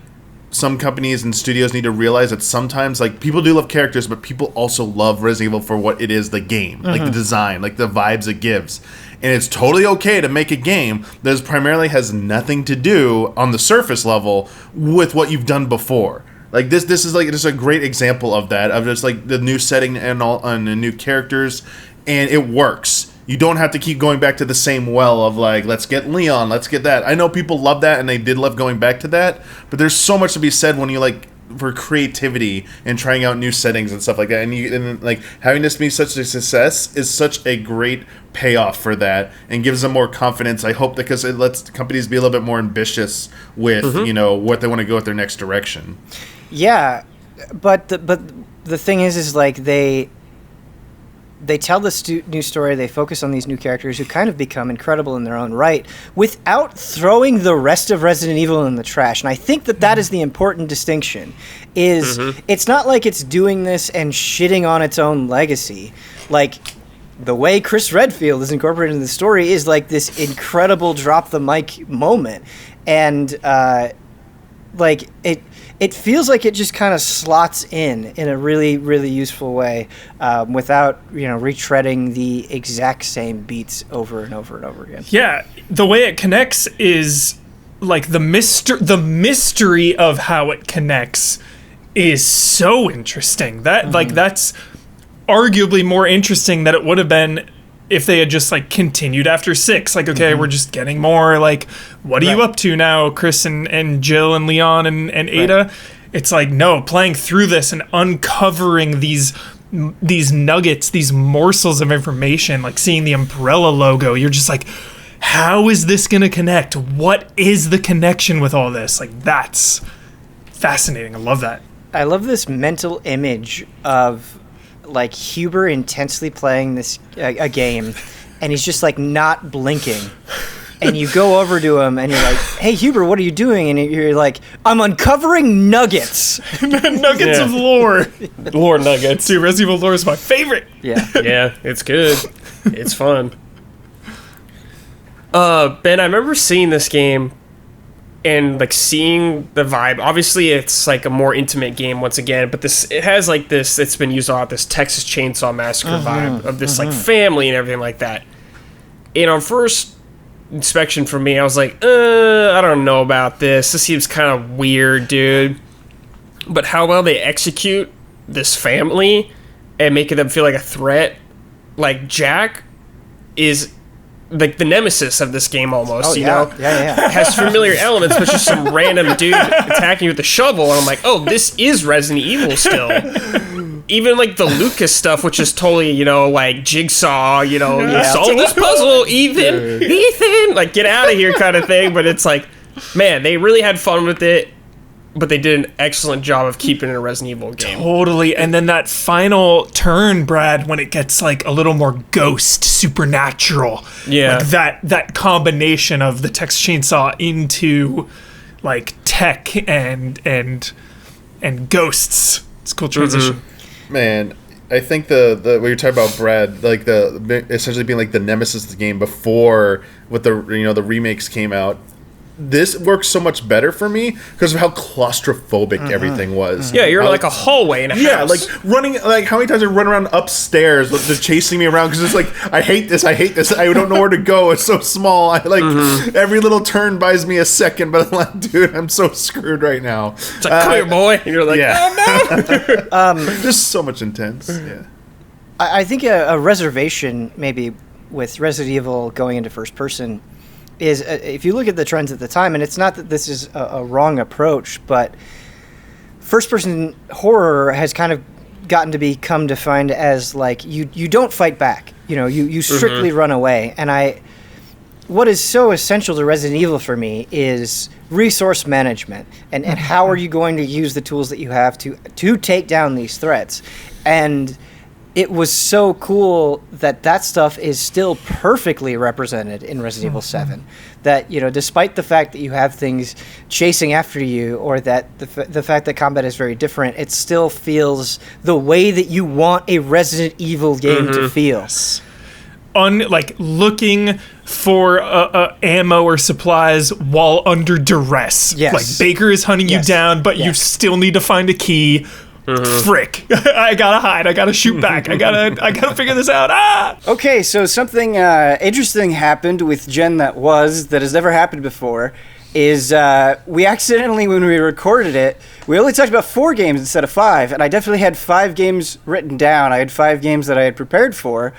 some companies and studios need to realize that sometimes, like, people do love characters, but people also love Resident Evil for what it is, the game. Like, the design, like, the vibes it gives. And it's totally okay to make a game that primarily has nothing to do, on the surface level, with what you've done before. Like this is like just a great example of that, of just like the new setting and all and the new characters, and it works. You don't have to keep going back to the same well of like, let's get Leon, let's get that. I know people love that, and they did love going back to that, but there's so much to be said when you like for creativity and trying out new settings and stuff like that, and like having this be such a success is such a great payoff for that, and gives them more confidence. I hope, because it lets companies be a little bit more ambitious with you know what they want to go with their next direction. Yeah, but the thing is like they tell this new story, they focus on these new characters who kind of become incredible in their own right without throwing the rest of Resident Evil in the trash. And I think that is the important distinction, is it's not like it's doing this and shitting on its own legacy. Like, the way Chris Redfield is incorporated in the story is like this incredible drop the mic moment. And like it feels like it just kind of slots in a really, really useful way, without, you know, retreading the exact same beats over and over and over again. Yeah, the way it connects is like the mystery of how it connects is so interesting. That like that's arguably more interesting than it would have been if they had just like continued after 6, like, okay, we're just getting more, like, what are you up to now, Chris and Jill and Leon and Ada? Right. It's like, no, playing through this and uncovering these nuggets, these morsels of information, like seeing the Umbrella logo, you're just like, how is this going to connect? What is the connection with all this? Like, that's fascinating. I love that. I love this mental image of, like, Huber intensely playing this a game, and he's just, like, not blinking. And you go over to him, and you're like, hey, Huber, what are you doing? And you're like, I'm uncovering nuggets. Nuggets of lore. Lore nuggets. Dude, Resident Evil lore is my favorite. Yeah. Yeah, it's good. It's fun. Ben, I remember seeing this game and, like, seeing the vibe. Obviously, it's, like, a more intimate game once again, but it has, like, this, it's been used a lot, this Texas Chainsaw Massacre vibe of this, like, family and everything like that. And on first inspection for me, I was like, I don't know about this. This seems kind of weird, dude. But how well they execute this family and making them feel like a threat. Like, Jack is like the nemesis of this game almost, you know? Yeah. Has familiar elements, but just some random dude attacking you with a shovel. And I'm like, oh, this is Resident Evil still. Even, like, the Lucas stuff, which is totally, you know, like, Jigsaw, you know, solve this puzzle, Ethan, like, get out of here kind of thing. But it's like, man, they really had fun with it, but they did an excellent job of keeping it a Resident Evil game. Totally. And then that final turn, Brad, when it gets, like, a little more ghost, supernatural. Yeah. Like, that combination of the Texas Chainsaw into, like, tech and ghosts. It's a cool transition. Man, I think the what you're talking about, Brad, like the essentially being like the nemesis of the game before with the the remakes came out. This works so much better for me because of how claustrophobic everything was. Yeah, you're in like a hallway in a house. Like running, like how many times I run around upstairs with just chasing me around because it's like I hate this, I don't know where to go. It's so small. I like every little turn buys me a second, but I'm like, dude, I'm so screwed right now. It's like, come here, boy, and you're like, oh no. Just so much intense. Yeah, I think a reservation maybe with Resident Evil going into first person is if you look at the trends at the time, and it's not that this is a wrong approach, but first-person horror has kind of gotten to become defined as like you don't fight back, you strictly run away. And what is so essential to Resident Evil for me is resource management and how are you going to use the tools that you have to take down these threats. And it was so cool that stuff is still perfectly represented in Resident Evil 7. That, despite the fact that you have things chasing after you, or that the fact that combat is very different, it still feels the way that you want a Resident Evil game to feel. Yes. Like looking for ammo or supplies while under duress. Yes. Like Baker is hunting you down, but you still need to find a key. Frick! I gotta hide. I gotta shoot back. I gotta figure this out. Ah! Okay, so something interesting happened with Gen that has never happened before. Is we accidentally, when we recorded it, we only talked about 4 games instead of 5, and I definitely had 5 games written down. I had 5 games that I had prepared for,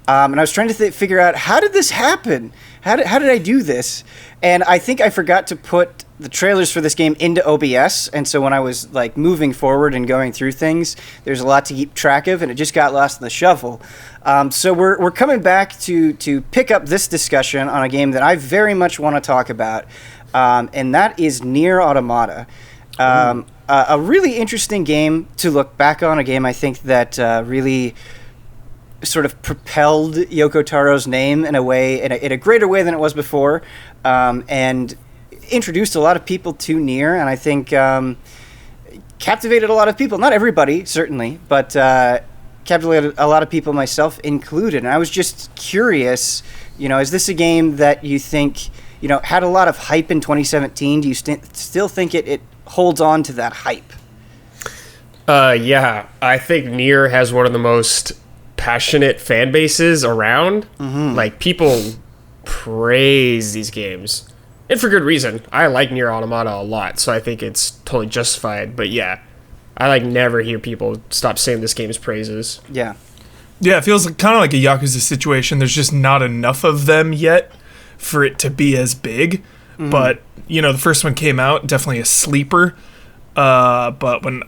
and I was trying to figure out, how did this happen? How did I do this? And I think I forgot to put the trailers for this game into OBS, and so when I was like moving forward and going through things, there's a lot to keep track of, and it just got lost in the shuffle. So we're coming back to pick up this discussion on a game that I very much want to talk about, and that is Nier Automata. A really interesting game to look back on, a game I think that really sort of propelled Yoko Taro's name in a greater way than it was before, and introduced a lot of people to Nier, and I think captivated a lot of people. Not everybody, certainly, but captivated a lot of people, myself included. And I was just curious, is this a game that you think, had a lot of hype in 2017? Do you still think it holds on to that hype? Yeah, I think Nier has one of the most passionate fan bases around. Like, people praise these games, and for good reason. I like Nier Automata a lot, so I think it's totally justified. But yeah, I never hear people stop saying this game's praises. Yeah. Yeah, it feels kind of like a Yakuza situation. There's just not enough of them yet for it to be as big. But, the first one came out, definitely a sleeper. But when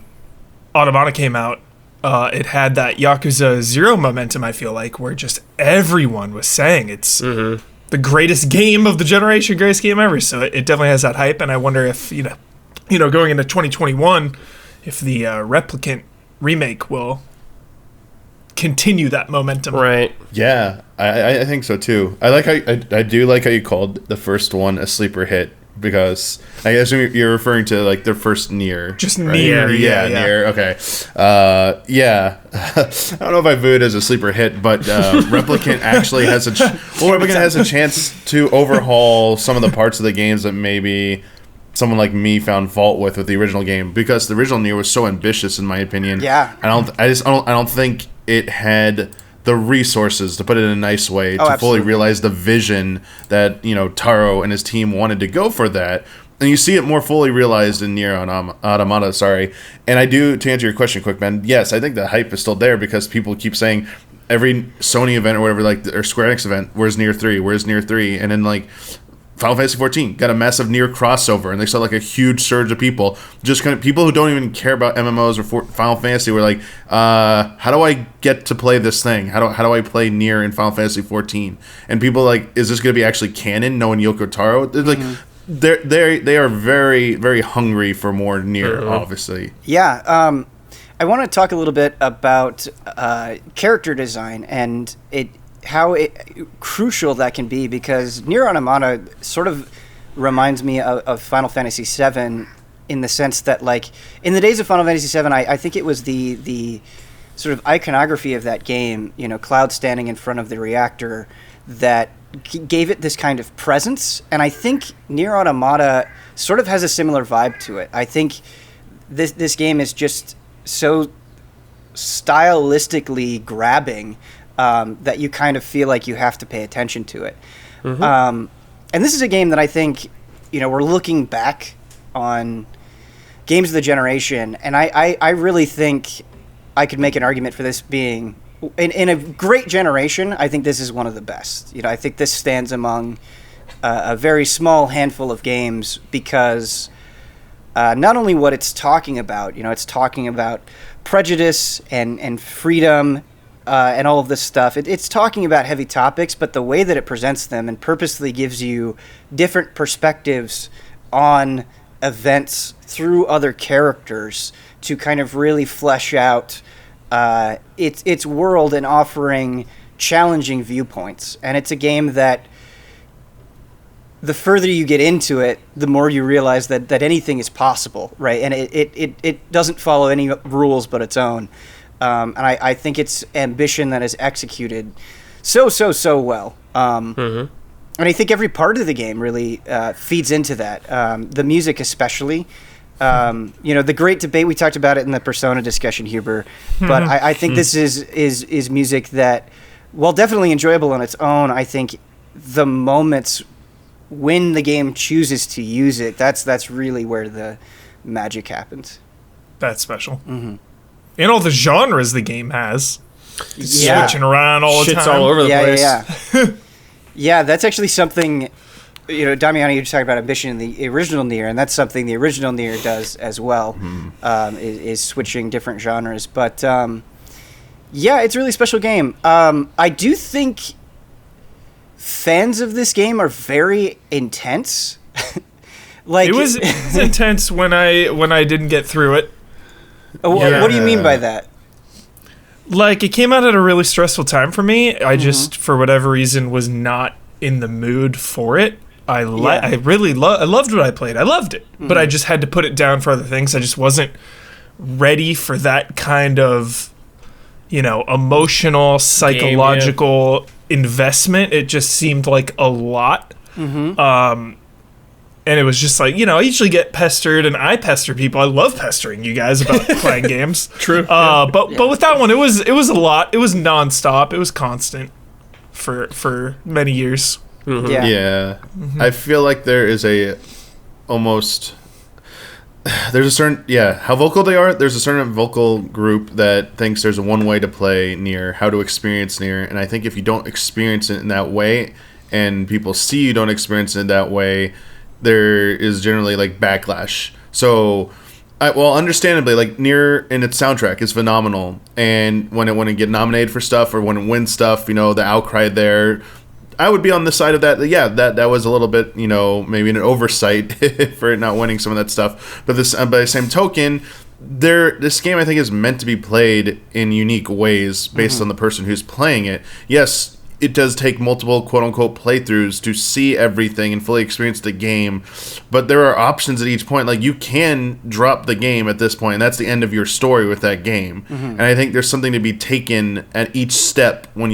Automata came out, it had that Yakuza Zero momentum, I feel like, where just everyone was saying it's the greatest game of the generation, greatest game ever. So it definitely has that hype, and I wonder if, going into 2021, if the Replicant remake will continue that momentum. Right. Yeah, I think so too. I do like how you called the first one a sleeper hit, because I guess you're referring to like their first Nier. Just right? Nier, yeah. Nier. Okay. Yeah. I don't know if I view it as a sleeper hit, but Replicant actually has Replicant has a chance to overhaul some of the parts of the games that maybe someone like me found fault with the original game, because the original Nier was so ambitious, in my opinion. Yeah. I don't think it had the resources, to put it in a nice way, to fully realize the vision that Taro and his team wanted to go for that. And you see it more fully realized in Nier Automata, sorry. And I do, to answer your question, Quick Man, yes, I think the hype is still there, because people keep saying every Sony event or whatever, or Square Enix event, where's Nier 3? Where's Nier 3? And then Final Fantasy 14 got a massive Nier crossover, and they saw a huge surge of people. Just people who don't even care about MMOs or Final Fantasy were like, how do I get to play this thing? How do I play Nier in Final Fantasy 14? And people is this going to be actually canon, knowing Yoko Taro? They are very, very hungry for more Nier, obviously. Yeah, I want to talk a little bit about character design and how crucial that can be, because Nier Automata sort of reminds me of Final Fantasy VII, in the sense that, in the days of Final Fantasy VII, I think it was the sort of iconography of that game, Cloud standing in front of the reactor, that gave it this kind of presence. And I think Nier Automata sort of has a similar vibe to it. I think this game is just so stylistically grabbing that you kind of feel like you have to pay attention to it. And this is a game that I think, we're looking back on games of the generation, and I really think I could make an argument for this being, in a great generation, I think this is one of the best. I think this stands among a very small handful of games, because not only what it's talking about, it's talking about prejudice and freedom, and all of this stuff. It's talking about heavy topics, but the way that it presents them and purposely gives you different perspectives on events through other characters to kind of really flesh out its world, and offering challenging viewpoints. And it's a game that, the further you get into it, the more you realize that anything is possible, right? And it doesn't follow any rules but its own. And I think it's ambition that is executed so well. And I think every part of the game really feeds into that. The music especially. The great debate, we talked about it in the Persona discussion, Huber. But I think this is music that, while definitely enjoyable on its own, I think the moments when the game chooses to use it, that's really where the magic happens. That's special. And all the genres the game has. It's Yeah. switching around all the Shit's time. all over the place. Yeah. Yeah, that's actually something, Damiani, you just talked about ambition in the original Nier, and that's something the original Nier does as well, is switching different genres. But, yeah, it's a really special game. I do think fans of this game are very intense. It was intense when I didn't get through it. What do you mean by that? It came out at a really stressful time for me. I just, for whatever reason, was not in the mood for it. I loved what I played. I loved it. But I just had to put it down for other things. I just wasn't ready for that kind of, emotional, psychological investment. It just seemed like a lot. And it was just I usually get pestered, and I pester people. I love pestering you guys about playing games. True. But with that one, it was a lot. It was nonstop. It was constant for many years. Yeah. I feel like there is a almost there's a certain how vocal they are. There's a certain vocal group that thinks there's a one way to play Nier, how to experience Nier, and I think if you don't experience it in that way, and people see you don't experience it that way, there is generally like backlash. So, understandably, like Nier and its soundtrack is phenomenal, and when it get nominated for stuff or when it wins stuff, the outcry there. I would be on the side of that. Yeah, that was a little bit, maybe an oversight for it not winning some of that stuff. But by the same token, this game I think is meant to be played in unique ways based on the person who's playing it. Yes, it does take multiple quote-unquote playthroughs to see everything and fully experience the game, but there are options at each point. Like, you can drop the game at this point, and that's the end of your story with that game. And I think there's something to be taken at each step when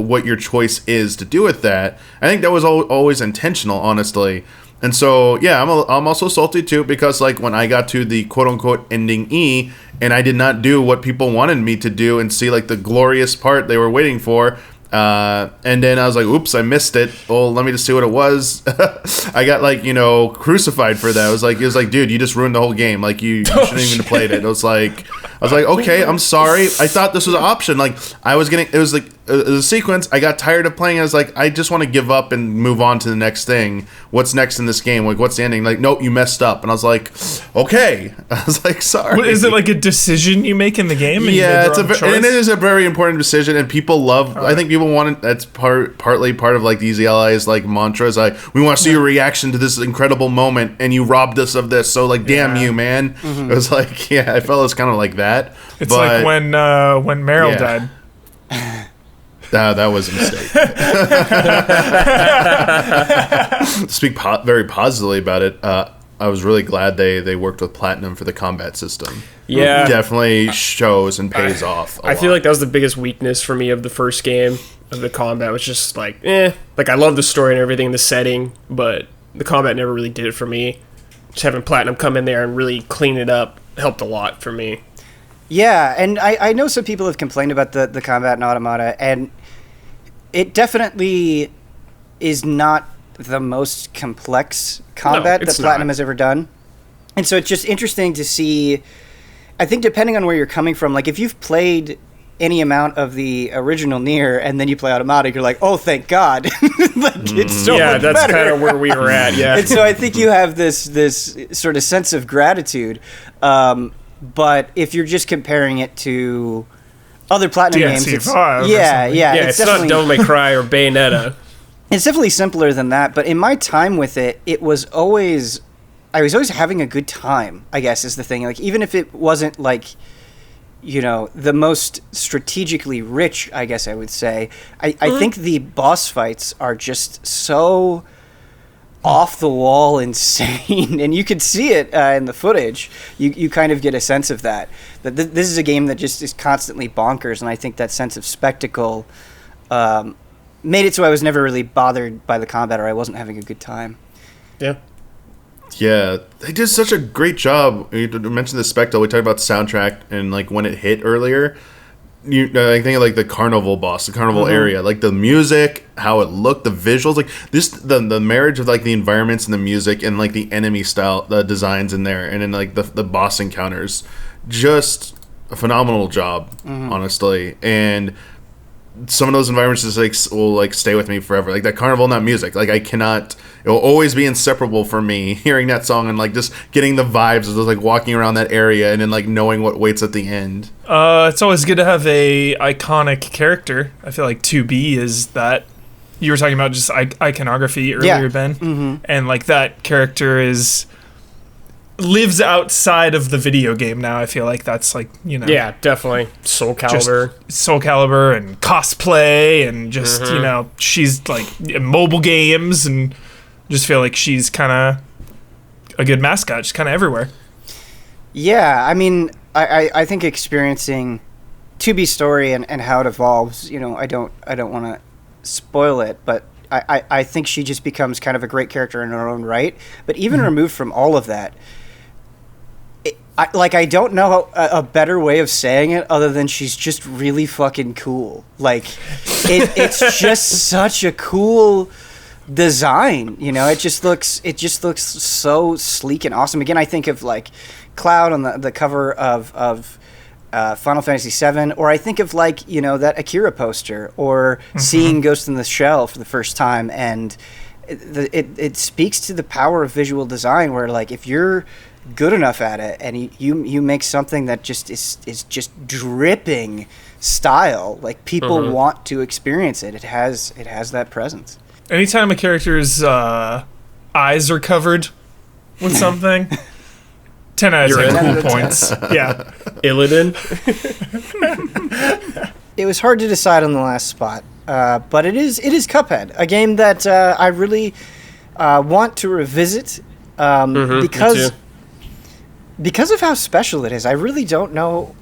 what your choice is to do with that. I think that was always intentional, honestly. And so, yeah, I'm also salty too, because like when I got to the quote-unquote ending E, and I did not do what people wanted me to do and see like the glorious part they were waiting for, and then I was like, oops, I missed it. Well, let me just see what it was. I got like, crucified for that. It was like, dude, you just ruined the whole game. Like you shouldn't even have played it. I was like, okay, I'm sorry. I thought this was an option. Like it was a sequence. I got tired of playing. I was like, I just want to give up and move on to the next thing. What's next in this game? Like, what's the ending? Like, nope, you messed up. And I was like, okay. I was like, sorry. What, is it like a decision you make in the game? Yeah, and it is a very important decision, and people love. I think people want it. That's partly part of like the Easy Allies like mantras. Like, we want to see your reaction to this incredible moment, and you robbed us of this. So like, damn you, man. It was like, I felt it was kind of like that. It's like when Meryl died. That was a mistake. To speak very positively about it, I was really glad they worked with Platinum for the combat system. Yeah. It definitely shows and pays off a I feel lot. like that was the biggest weakness for me of the first game. Of the combat was just like, Like, I love the story and everything, the setting, but the combat never really did it for me. Just having Platinum come in there and really clean it up helped a lot for me. Yeah, and I know some people have complained about the combat in Automata, and it definitely is not the most complex combat that Platinum has ever done. And so it's just interesting to see, I think depending on where you're coming from, like if you've played any amount of the original Nier and then you play Automata, you're like, oh, thank God. Like, it's so much that's better. kind of where we were at, yeah. And so I think you have this sort of sense of gratitude. But if you're just comparing it to other Platinum games, it's not Devil May Cry or Bayonetta. It's definitely simpler than that. But in my time with it, I was always having a good time, I guess, is the thing. Like, even if it wasn't like, the most strategically rich, I guess I would say, I think the boss fights are just so off the wall insane, and you could see it in the footage. You kind of get a sense of that this is a game that just is constantly bonkers, and I think that sense of spectacle made it so I was never really bothered by the combat, or I wasn't having a good time. Yeah, they did such a great job. You mentioned the spectacle. We talked about the soundtrack and like when it hit earlier. I think of like the carnival boss, the carnival area, like the music, how it looked, the visuals, like this, the marriage of like the environments and the music and like the enemy style, the designs in there, and then like the boss encounters, just a phenomenal job, honestly. And some of those environments just like will like stay with me forever. Like that carnival, not music. Like it will always be inseparable for me. Hearing that song and like just getting the vibes of just like walking around that area and then like knowing what waits at the end. It's always good to have a iconic character. I feel like 2B is that. You were talking about just iconography earlier, Ben, and like that character lives outside of the video game now. I feel like that's like, Yeah, definitely. Soul Calibur and cosplay and just, she's like mobile games, and just feel like she's kind of a good mascot. She's kind of everywhere. Yeah, I mean, I think experiencing 2B's story and how it evolves, I don't want to spoil it, but I think she just becomes kind of a great character in her own right. But even removed from all of that, I don't know a better way of saying it other than she's just really fucking cool. Like, it's just such a cool design. You know, it just looks so sleek and awesome. Again, I think of like Cloud on the cover of Final Fantasy VII, or I think of like, you know, that Akira poster, or seeing Ghost in the Shell for the first time, and it speaks to the power of visual design, where like if you're good enough at it and you make something that just is just dripping style, like people want to experience it. It has that presence. Anytime a character's eyes are covered with something, 10 out of 10 cool points. Yeah. Illidan. It was hard to decide on the last spot, but it is Cuphead, a game that I really want to revisit because of how special it is. I really don't know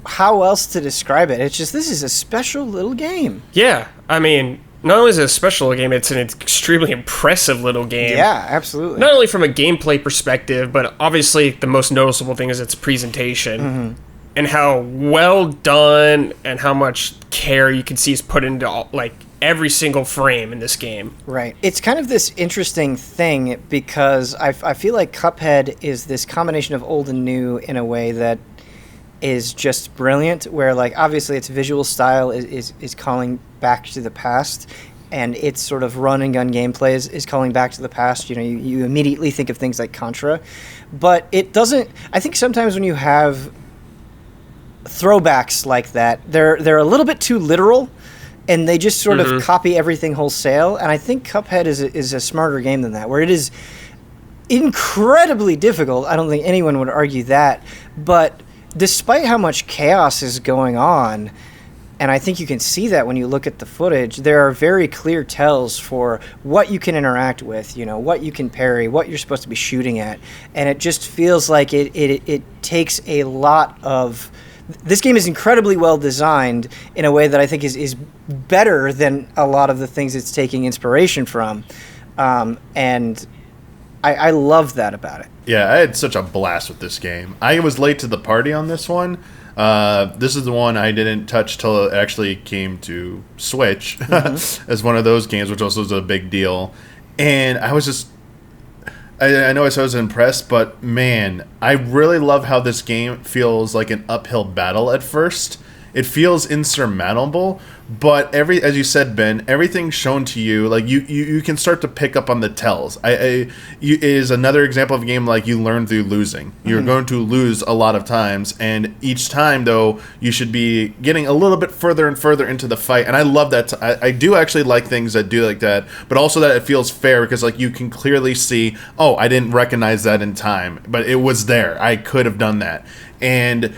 how else to describe it. It's just, this is a special little game. Yeah, I mean, not only is it a special game, it's an extremely impressive little game. Yeah, absolutely. Not only from a gameplay perspective, but obviously the most noticeable thing is its presentation. And how well done and how much care you can see is put into like every single frame in this game. Right. It's kind of this interesting thing because I feel like Cuphead is this combination of old and new in a way that is just brilliant, where like obviously its visual style is calling back to the past, and its sort of run and gun gameplay is calling back to the past. You know, you immediately think of things like Contra, but it doesn't. I think sometimes when you have throwbacks like that, they're a little bit too literal, and they just sort of copy everything wholesale. And I think Cuphead is a smarter game than that, where it is incredibly difficult. I don't think anyone would argue that, but despite how much chaos is going on, and I think you can see that when you look at the footage, there are very clear tells for what you can interact with, you know, what you can parry, what you're supposed to be shooting at, and it just feels like it takes a lot of... This game is incredibly well designed in a way that I think is better than a lot of the things it's taking inspiration from, and I love that about it. Yeah, I had such a blast with this game. I was late to the party on this one. This is the one I didn't touch till it actually came to Switch as one of those games, which also was a big deal. And I was just... I know I was impressed, but man, I really love how this game feels like an uphill battle at first. It feels insurmountable, but as you said, Ben, everything shown to you, like you can start to pick up on the tells. It is another example of a game like you learn through losing. You're going to lose a lot of times, and each time though, you should be getting a little bit further and further into the fight. And I love that. I do actually like things that do like that, but also that it feels fair because like you can clearly see, oh, I didn't recognize that in time, but it was there. I could have done that. And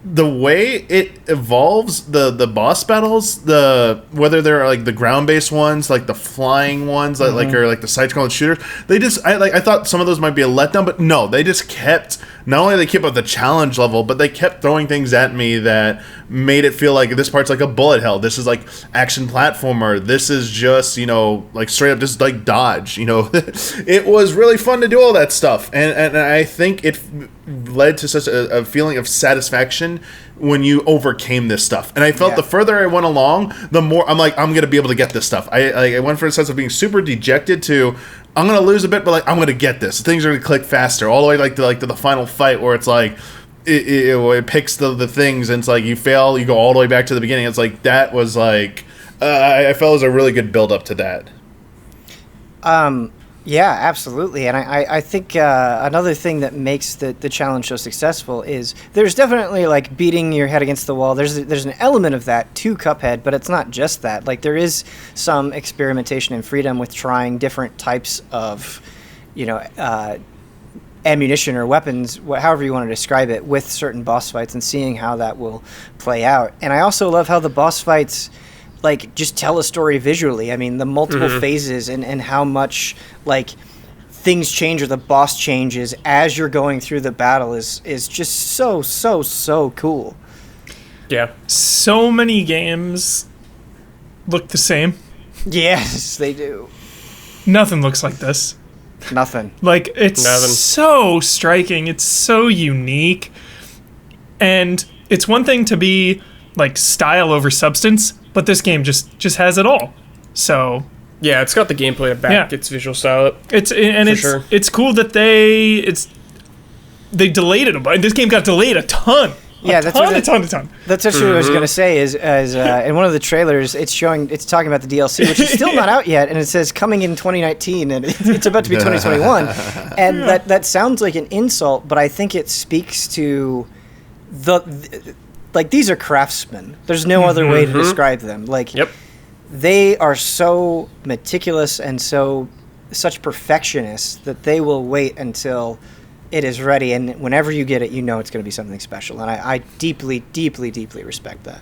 the way it evolves, the boss battles, whether they're like the ground-based ones, like the flying ones, or like the side-scrolling shooters, I thought some of those might be a letdown, but no, they just kept, not only they kept up the challenge level, but they kept throwing things at me that made it feel like this part's like a bullet hell. This is like action platformer. This is just, you know, like straight up just like dodge, you know. It was really fun to do all that stuff, and I think it led to such a feeling of satisfaction when you overcame this stuff. And I felt the further I went along, the more I'm like, I'm gonna be able to get this stuff. I went from a sense of being super dejected to I'm gonna lose a bit, but like I'm gonna get this. Things are gonna click faster, all the way to the final fight where it's like it picks the things and it's like you fail, you go all the way back to the beginning. It's like that was like I felt it was a really good build up to that. Yeah, absolutely. And I think another thing that makes the challenge so successful is there's definitely like beating your head against the wall. There's an element of that to Cuphead, but it's not just that. Like there is some experimentation and freedom with trying different types of, you know, ammunition or weapons, however you want to describe it, with certain boss fights and seeing how that will play out. And I also love how the boss fights like just tell a story visually. I mean, the multiple phases and how much like things change or the boss changes as you're going through the battle is just so cool. Yeah. So many games look the same. Yes, they do. Nothing looks like this. Nothing. Like it's so striking. It's so unique. And it's one thing to be like style over substance, but this game just has it all. So Yeah, it's got the gameplay to back its visual style up. It's cool that they delayed it a bunch. This game got delayed a ton. Yeah, a ton. That's actually what I was going to say. Is in one of the trailers, it's talking about the DLC, which is still not out yet, and it says coming in 2019, and it's about to be 2021, and that sounds like an insult, but I think it speaks to like these are craftsmen. There's no other way to describe them. Like, they are so meticulous and such perfectionists that they will wait until it is ready, and whenever you get it, you know it's going to be something special, and I deeply, deeply, deeply respect that.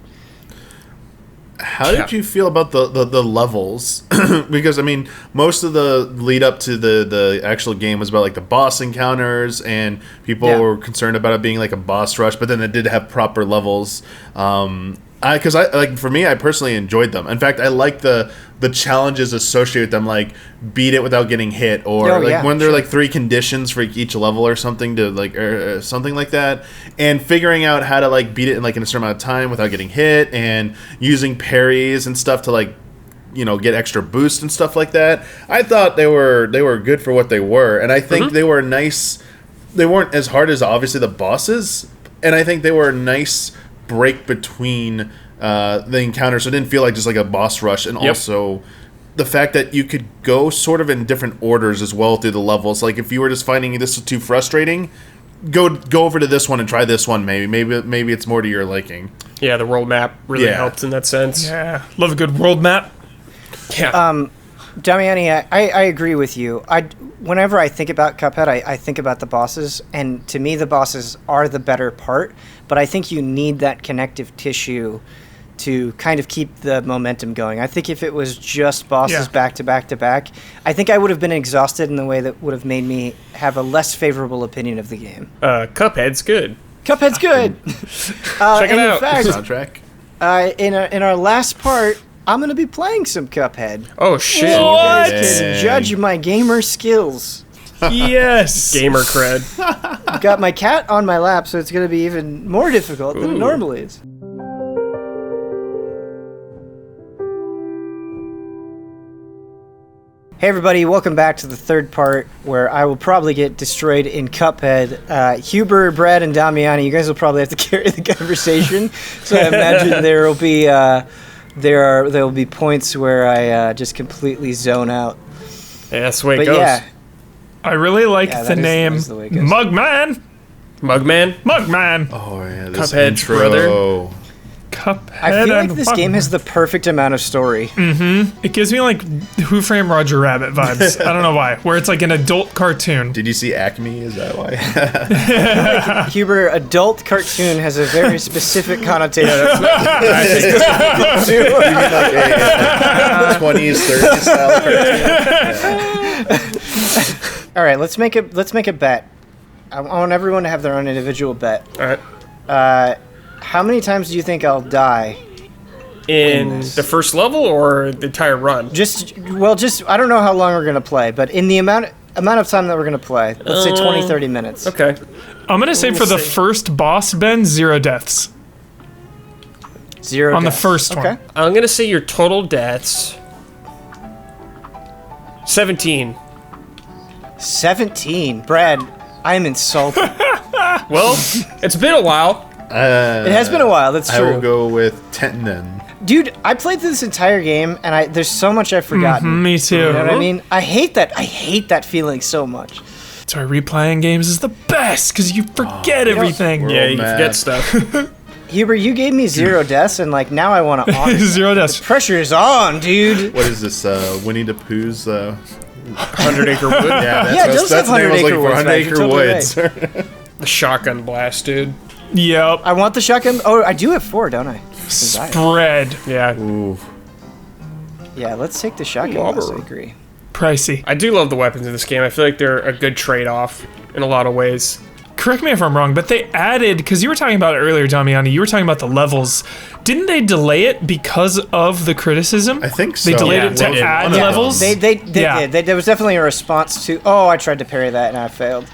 How did you feel about the levels? Because, I mean, most of the lead up to the actual game was about, like, the boss encounters, and people were concerned about it being, like, a boss rush, but then it did have proper levels. Because for me, I personally enjoyed them. In fact, I like the challenges associated with them, like beat it without getting hit, or when there are like 3 conditions for each level or something to like or something like that, and figuring out how to like beat it in like in a certain amount of time without getting hit, and using parries and stuff to like get extra boost and stuff like that. I thought they were good for what they were, and I think they were nice. They weren't as hard as obviously the bosses, and I think they were a nice break between the encounters, so it didn't feel like just like a boss rush, and also the fact that you could go sort of in different orders as well through the levels. Like if you were just finding this too frustrating, go over to this one and try this one. Maybe it's more to your liking. Yeah, the world map really helped in that sense. Yeah, love a good world map. Yeah. Damiani, I agree with you. Whenever I think about Cuphead, I think about the bosses, and to me the bosses are the better part, but I think you need that connective tissue to kind of keep the momentum going. I think if it was just bosses back to back to back, I think I would have been exhausted in the way that would have made me have a less favorable opinion of the game. Cuphead's good. Cuphead's good! Check it out. In fact, Soundtrack. In our last part, I'm going to be playing some Cuphead. Oh, shit. So you guys can judge my gamer skills. Yes. Gamer cred. I've got my cat on my lap, so it's going to be even more difficult than it normally is. Hey everybody, welcome back to the third part where I will probably get destroyed in Cuphead. Huber, Brad, and Damiani, you guys will probably have to carry the conversation, so I imagine there will be points where I just completely zone out. Yeah, that's the way it But goes. yeah, I really like the that name is the way it goes. Mugman. Mugman? Oh yeah, this Cuphead's intro. brother. Cuphead. I feel like and this game has the perfect amount of story. It gives me like Who Framed Roger Rabbit vibes. I don't know why. Where it's like an adult cartoon. Did you see Acme? Is that why? Huber, adult cartoon has a very specific connotation. You mean like a 20s, 30s style cartoon? All right, let's make a bet. I want everyone to have their own individual bet. All right. How many times do you think I'll die? In the first level or the entire run? Just I don't know how long we're gonna play, but in the amount of time that we're gonna play, let's say 20, 30 minutes. Okay. I'm gonna say for the first boss, Ben, 0 deaths. 0 on deaths. the first one. Okay. I'm going to say your total deaths. 17. 17. Brad, I am insulted. Well, it's been a while. It has been a while, that's true. I will go with 10 then. Dude, I played through this entire game, and there's so much I've forgotten. Me too. You know what I mean? I hate that feeling so much. That's why replaying games is the best, because you forget everything. Yeah, you map. forget stuff. Huber, you gave me 0 deaths, and like now I want to honor. 0 deaths. Pressure's on, dude. What is this? Winnie the Pooh's? 100 Acre Wood. Yeah, it does have 100 Acre Woods, 100 man, Acre you're totally Woods. The shotgun blast, dude. Yep. I want the shotgun. Oh, I do have 4, don't I? Spread. Yeah. Ooh. Yeah, let's take the shotgun. Blast, I agree. Pricey. I do love the weapons in this game. I feel like they're a good trade-off in a lot of ways. Correct me if I'm wrong, but they added, because you were talking about it earlier, Damiani, you were talking about the levels. Didn't they delay it because of the criticism? I think so. They delayed Yeah, it to they did. add Yeah. levels? They did. There was definitely a response to, I tried to parry that and I failed.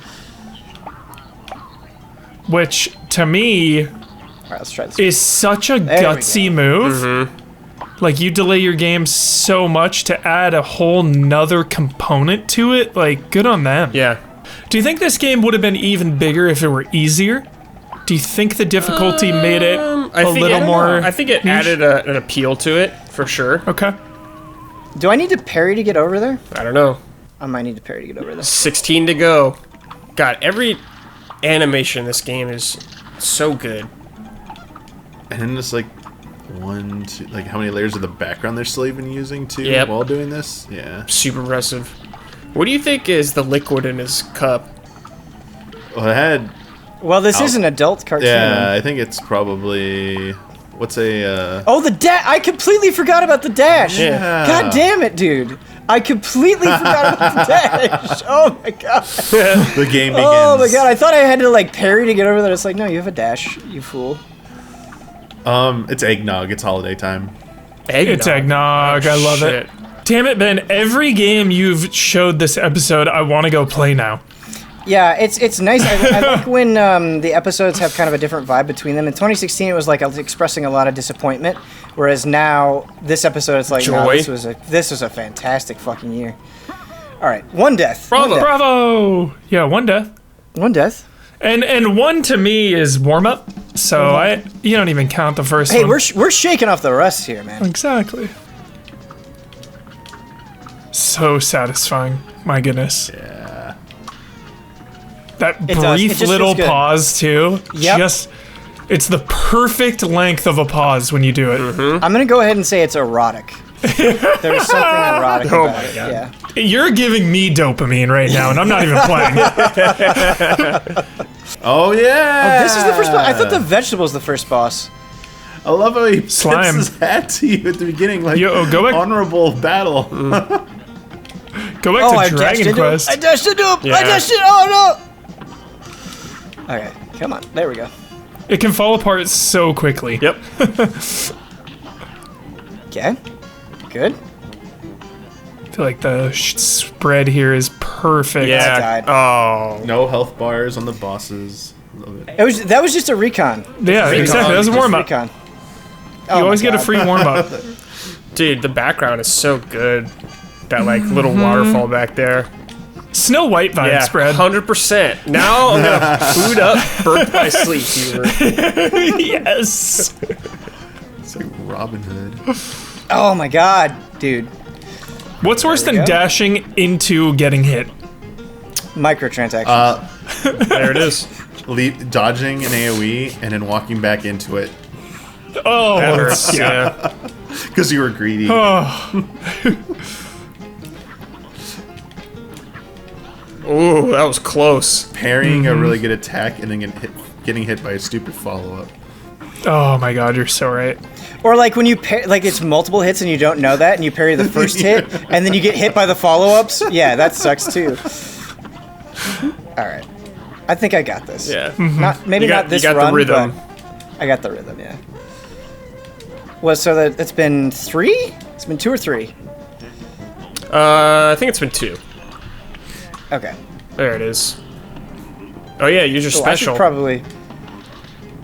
Which, to me, All right, let's try this. is such a There we gutsy move. Like, you delay your game so much to add a whole nother component to it. Like, good on them. Yeah. Do you think this game would have been even bigger if it were easier? Do you think the difficulty made it a little more? I think it niche? added an appeal to it, for sure. Okay. Do I need to parry to get over there? I don't know. I might need to parry to get over there. 16 to go. God, every animation in this game is so good. And then it's like one, two, like how many layers of the background they're still even using too Yep. while doing this? Yeah. Super impressive. What do you think is the liquid in his cup? Well, it had. Well, this is an adult cartoon. Yeah, I think it's probably. What's a? Oh, the dash! I completely forgot about the dash. Yeah. God damn it, dude! I completely forgot about the dash. Oh my god. The game begins. Oh my god! I thought I had to like parry to get over there. It's like, no, you have a dash, you fool. It's eggnog. It's holiday time. Eggnog. It's eggnog. I love Shit. it. Damn it, Ben. Every game you've showed this episode, I want to go play now. Yeah, it's nice. I like when the episodes have kind of a different vibe between them. In 2016, it was like I was expressing a lot of disappointment, whereas now this episode, it's like, no, Joy. this was a fantastic fucking year. All right, one death. Bravo. One death. Bravo! Yeah, one death. One death. And one to me is warm up. So you don't even count the first Hey, one. we're shaking off the rust here, man. Exactly. So satisfying. My goodness. Yeah. That It does. It brief just feels little good. pause too. Yep. It's the perfect length of a pause when you do it. I'm gonna go ahead and say it's erotic. There's something erotic Oh about my it. God. Yeah. You're giving me dopamine right now, and I'm not even playing. Oh yeah. This is the first boss. I thought the vegetable's the first boss. I love how he Slime. tips his hat to you at the beginning, like Yo, go back. honorable battle. Go back Oh, I to dashed Dragon into him. Quest. I dashed into him. Yeah. I dashed it. Oh no. Okay, come on. There we go. It can fall apart so quickly. Yep. Okay. Good. I feel like the spread here is perfect. Yeah. died. Oh. No health bars on the bosses. Love it. That was just a recon. Yeah, exactly. That was a Just warm up. recon. You always get a free warm up. Dude, the background is so good. That like little waterfall back there. Snow White vibe Yeah, spread. 100%. Now I'm gonna boot up Birth by Sleep Fever. Yes. It's like Robin Hood. Oh my god, dude. What's worse There we than go. dashing into getting hit? Microtransactions. There it is. Dodging an AoE and then walking back into it Oh, That hurts. Yeah. because you were greedy. Ooh, that was close. Parrying a really good attack and then getting hit by a stupid follow-up. Oh my god, you're so right. Or like when you like it's multiple hits and you don't know that and you parry the first hit and then you get hit by the follow-ups. Yeah, that sucks too. All right. I think I got this. Yeah. Not maybe You got- not this you got the run, rhythm. but I got the rhythm, yeah. Well, so that it's been 3? It's been 2 or 3. I think it's been 2. Okay. There it is. Oh yeah, use your So I should special. probably.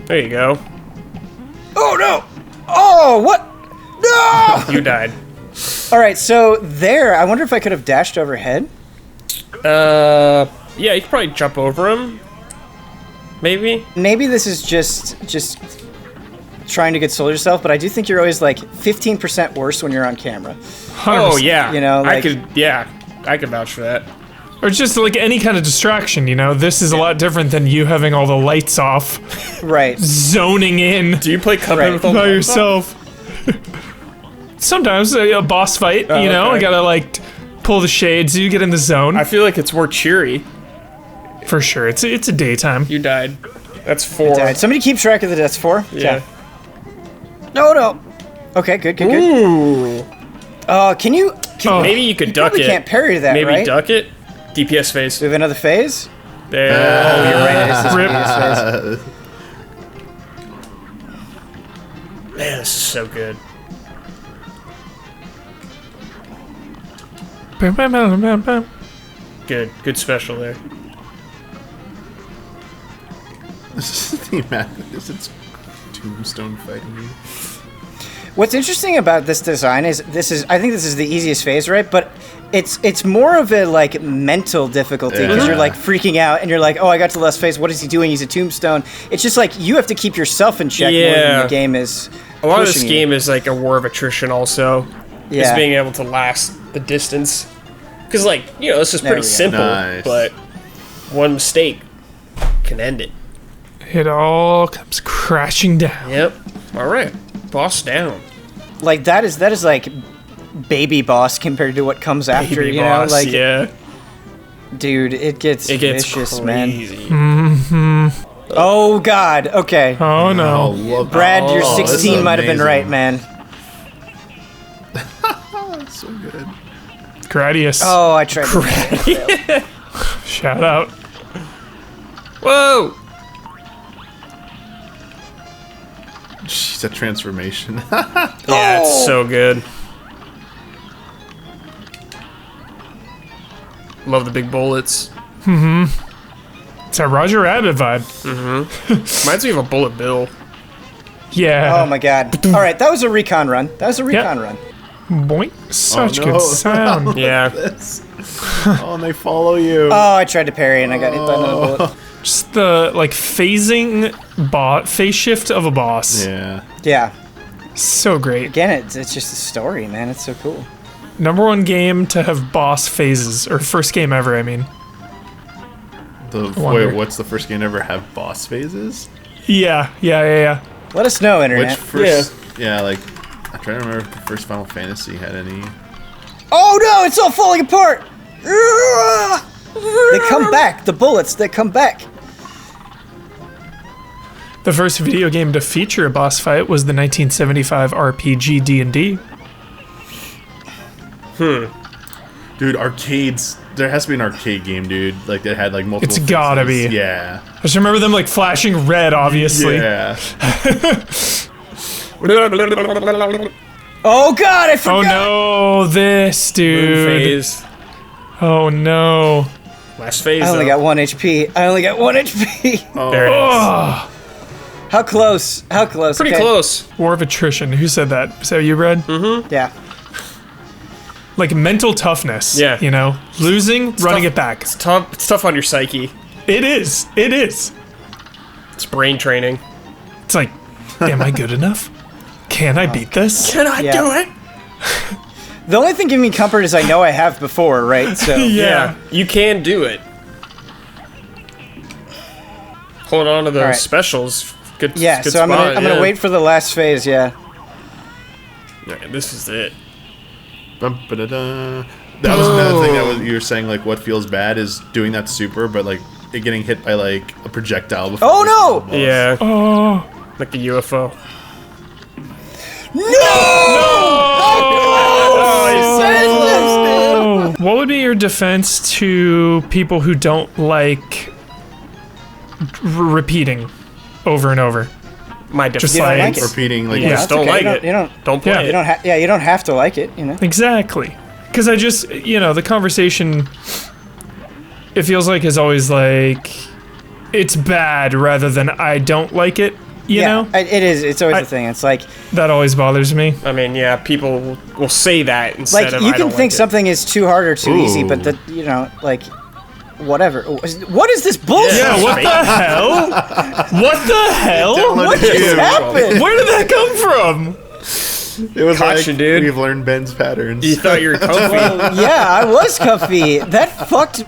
There you go. Oh no! Oh what? No! You died. All right, so there. I wonder if I could have dashed overhead. Yeah, you could probably jump over him. Maybe. Maybe this is just trying to console yourself, but I do think you're always like 15% worse when you're on camera. 100%. Oh yeah. You know, I like- could. Yeah, I could vouch for that. Or just like any kind of distraction, you know? This is a lot different than you having all the lights off, Right. zoning in Do you play Cuphead Right. with all by the yourself. Sometimes a boss fight, you know? okay. I gotta like pull the shades, you get in the zone. I feel like it's more cheery. For sure, it's a daytime. You died. That's 4. Alright, somebody keep track of the deaths. 4. Yeah. No. Okay. Good. Ooh. Can you? Oh. Maybe you could duck probably it. can't parry that, Maybe right? duck it. DPS phase. We have another phase. There. Oh, you're right. It is this Rip. previous phase. Man, this is so good. Good special there. The thematic is it's Tombstone fighting you. What's interesting about this design is I think this is the easiest phase, right? But it's more of a like mental difficulty because you're like freaking out and you're like, oh, I got to the last phase. What is he doing? He's a tombstone. It's just like you have to keep yourself in check more than the game is. A lot of this pushing game you. is like a war of attrition. Also, is being able to last the distance. Because like this is pretty simple, Nice. but one mistake can end it. It all comes crashing down. Yep. All right. Boss down. Like that is like baby boss compared to what comes after. Baby you boss, know, like yeah. dude, it gets vicious, man. crazy. Oh God. Okay. Oh no. Look. Brad, your Oh, this is 16 might have been right, amazing. man. So good. Gradius. Oh, I tried. To Shout out. Whoa! Jeez, that transformation. Yeah, it's so good. Love the big bullets. It's a Roger Rabbit vibe. Reminds me of a Bullet Bill. Yeah. Oh my God. All right, that was a recon run. Run. Boink. Such no. good sound. Yeah. Oh, and they follow you. Oh, I tried to parry and I got hit by another bullet. Just the like phasing phase shift of a boss. Yeah. Yeah. So great. Again, it's just a story, man. It's so cool. Number one game to have boss phases, or first game ever, I mean. Wait, what's the first game to ever have boss phases? Yeah. Let us know, Which internet. first? Yeah, like I'm trying to remember if the first Final Fantasy had any. Oh no, it's all falling apart. They come back. The bullets, they come back. The first video game to feature a boss fight was the 1975 RPG D&D. Dude, arcades. There has to be an arcade game, dude. Like that had like multiple. It's gotta phases. be. Yeah. I just remember them like flashing red, obviously. Yeah. Oh God, I Oh forgot. no, this Moon dude. phase. Oh no. Last phase. I only though. got 1 HP. There it is. Oh, How close? How close? Pretty Okay. close. war of attrition. Who said that? Is that you, Brad? Yeah. Like mental toughness. Yeah. You know, losing, running tough. it back. It's tough on your psyche. It is. It is. It's brain training. It's like, am I good enough? Can I beat this? Can I Yeah. do it? The only thing giving me comfort is I know I have before, right? So Yeah. You can do it. Hold on to those Alright. specials. Good. yeah. Good So I'm spot, gonna wait for the last phase. Yeah. Yeah, this is it. Bum-ba-da-da. That was another thing you were saying. Like, what feels bad is doing that super, but like it getting hit by like a projectile. Before Oh, it no! hits the boss. Yeah. Oh. Like the UFO. Oh. What would be your defense to people who don't like repeating over and over? My Just defense. don't like, like it. Repeating like You Yeah, just that's don't okay. like it. You don't. Don't play Yeah. it. You don't. You don't have to like it. You know. exactly. Because I just, the conversation, it feels like is always like, it's bad rather than I don't like it. You know, It is. It's always the thing. It's like that always bothers me. I mean, yeah, people will say that instead of you I can don't think like something is too hard or too easy, but Ooh. whatever. What is this bullshit? Yeah, what the hell? What the hell? What just happened? Where did that come from? it was Caught like you, dude. we've learned Ben's patterns. You thought you were comfy. Yeah, I was comfy. That fucked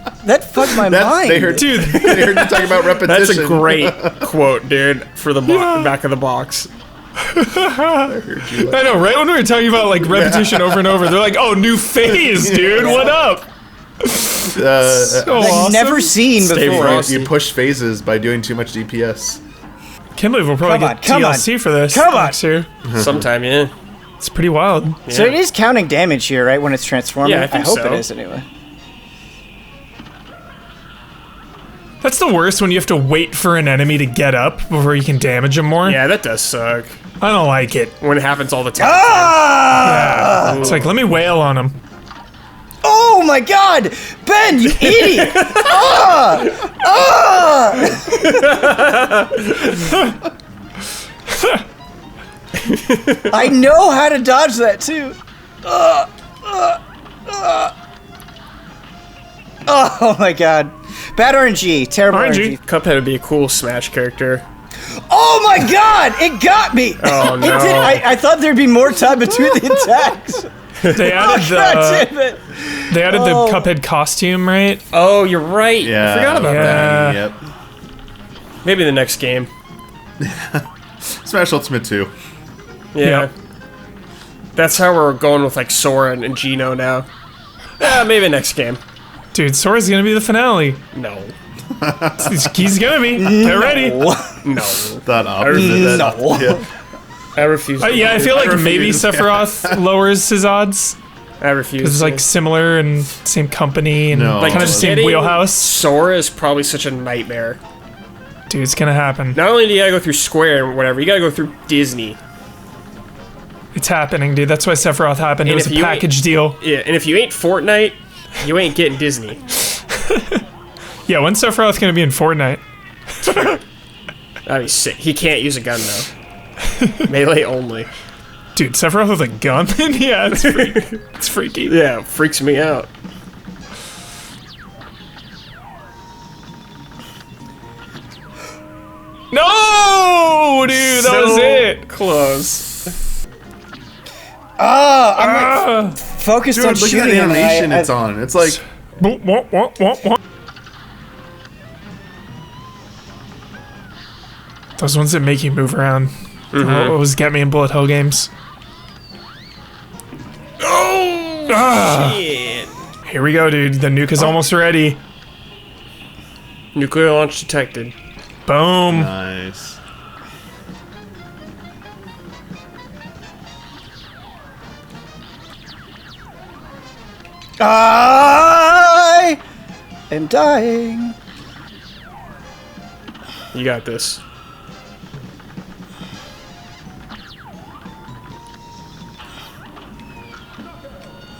my mind. They heard, Dude, they heard you talking about repetition. That's a great quote, dude, for the back of the box. I know, right when we were talking about like repetition over and over, they're like, "Oh, new phase, dude. What up?" So I've awesome. never seen Stay before. frosty. You push phases by doing too much DPS. Can't believe we'll probably Come on, get come on. DLC for this. Come on. next year. Sometime, yeah. It's pretty wild. So it is counting damage here, right? When it's transforming. Yeah, I think hope so. it is anyway. That's the worst when you have to wait for an enemy to get up before you can damage them more. Yeah, that does suck. I don't like it. When it happens all the time. Ah! It's like, let me wail on them. Oh my God, Ben, you idiot! I know how to dodge that too. Oh my god. Bad RNG. Terrible RNG. Cuphead would be a cool Smash character. Oh my god! It got me! Oh no. I thought there'd be more time between the attacks. They added the Cuphead costume, right? Oh, you're right. Yeah. I forgot about that. Yep. Maybe the next game. Smash Ultimate 2. Yeah. Yeah. That's how we're going with like Sora and Gino now. Yeah, maybe next game. Dude, Sora's gonna be the finale. No. He's gonna be. Get ready. No. That opposite. No. Yeah. I refuse. Yeah, I feel like maybe Sephiroth lowers his odds. I refuse. Because it's like similar and same company and No. kind of the same getting wheelhouse. Sora is probably such a nightmare. Dude, it's gonna happen. Not only do you gotta go through Square and whatever, you gotta go through Disney. It's happening, dude. That's why Sephiroth happened. It And was if a you package deal. Yeah, and if you ain't Fortnite, you ain't getting Disney. Yeah, when's Sephiroth gonna be in Fortnite? That'd be sick. He can't use a gun though. Melee only. Dude, Sephiroth with a gun? Yeah, it's freaky. Yeah, it freaks me out. No, dude, that was it. Close. I'm like focused Dude, on look at shooting the him. animation it's on. It's like, Those ones that make you move around. Always get me in bullet hell games. Shit. Here we go, dude. The nuke is almost ready. Nuclear launch detected. Boom. nice. I am dying. You got this.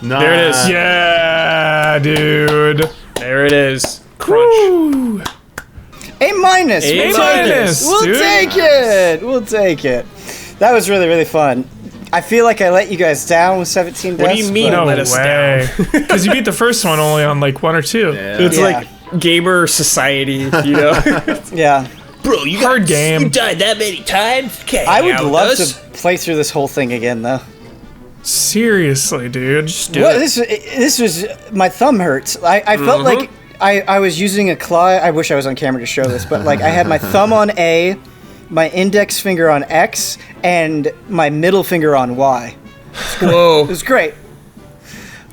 Nice. There it is. Yeah, dude. There it is. Crunch. Woo. A minus. A We'll take minus, it. We'll dude. take it. We'll take it. That was really, really fun. I feel like I let you guys down with 17 deaths. What do you mean? but- No Let us way. Because you beat the first one only on like 1 or 2. Yeah. It's Yeah. like gamer society, you know? Yeah. Bro, you Hard game. died that many times? Okay, I would love to play through this whole thing again, though. Seriously, dude. What, this was my thumb hurts. I felt like I was using a claw. I wish I was on camera to show this, but like I had my thumb on A, my index finger on X, and my middle finger on Y. Whoa. It was great.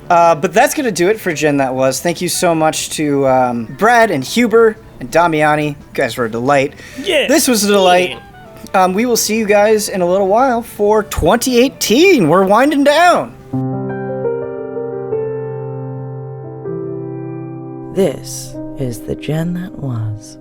But that's going to do it for Gen That Was. Thank you so much to Brad and Huber and Damiani. You guys were a delight. Yeah. This was a delight. We will see you guys in a little while for 2018. We're winding down. This is the Gen That Was.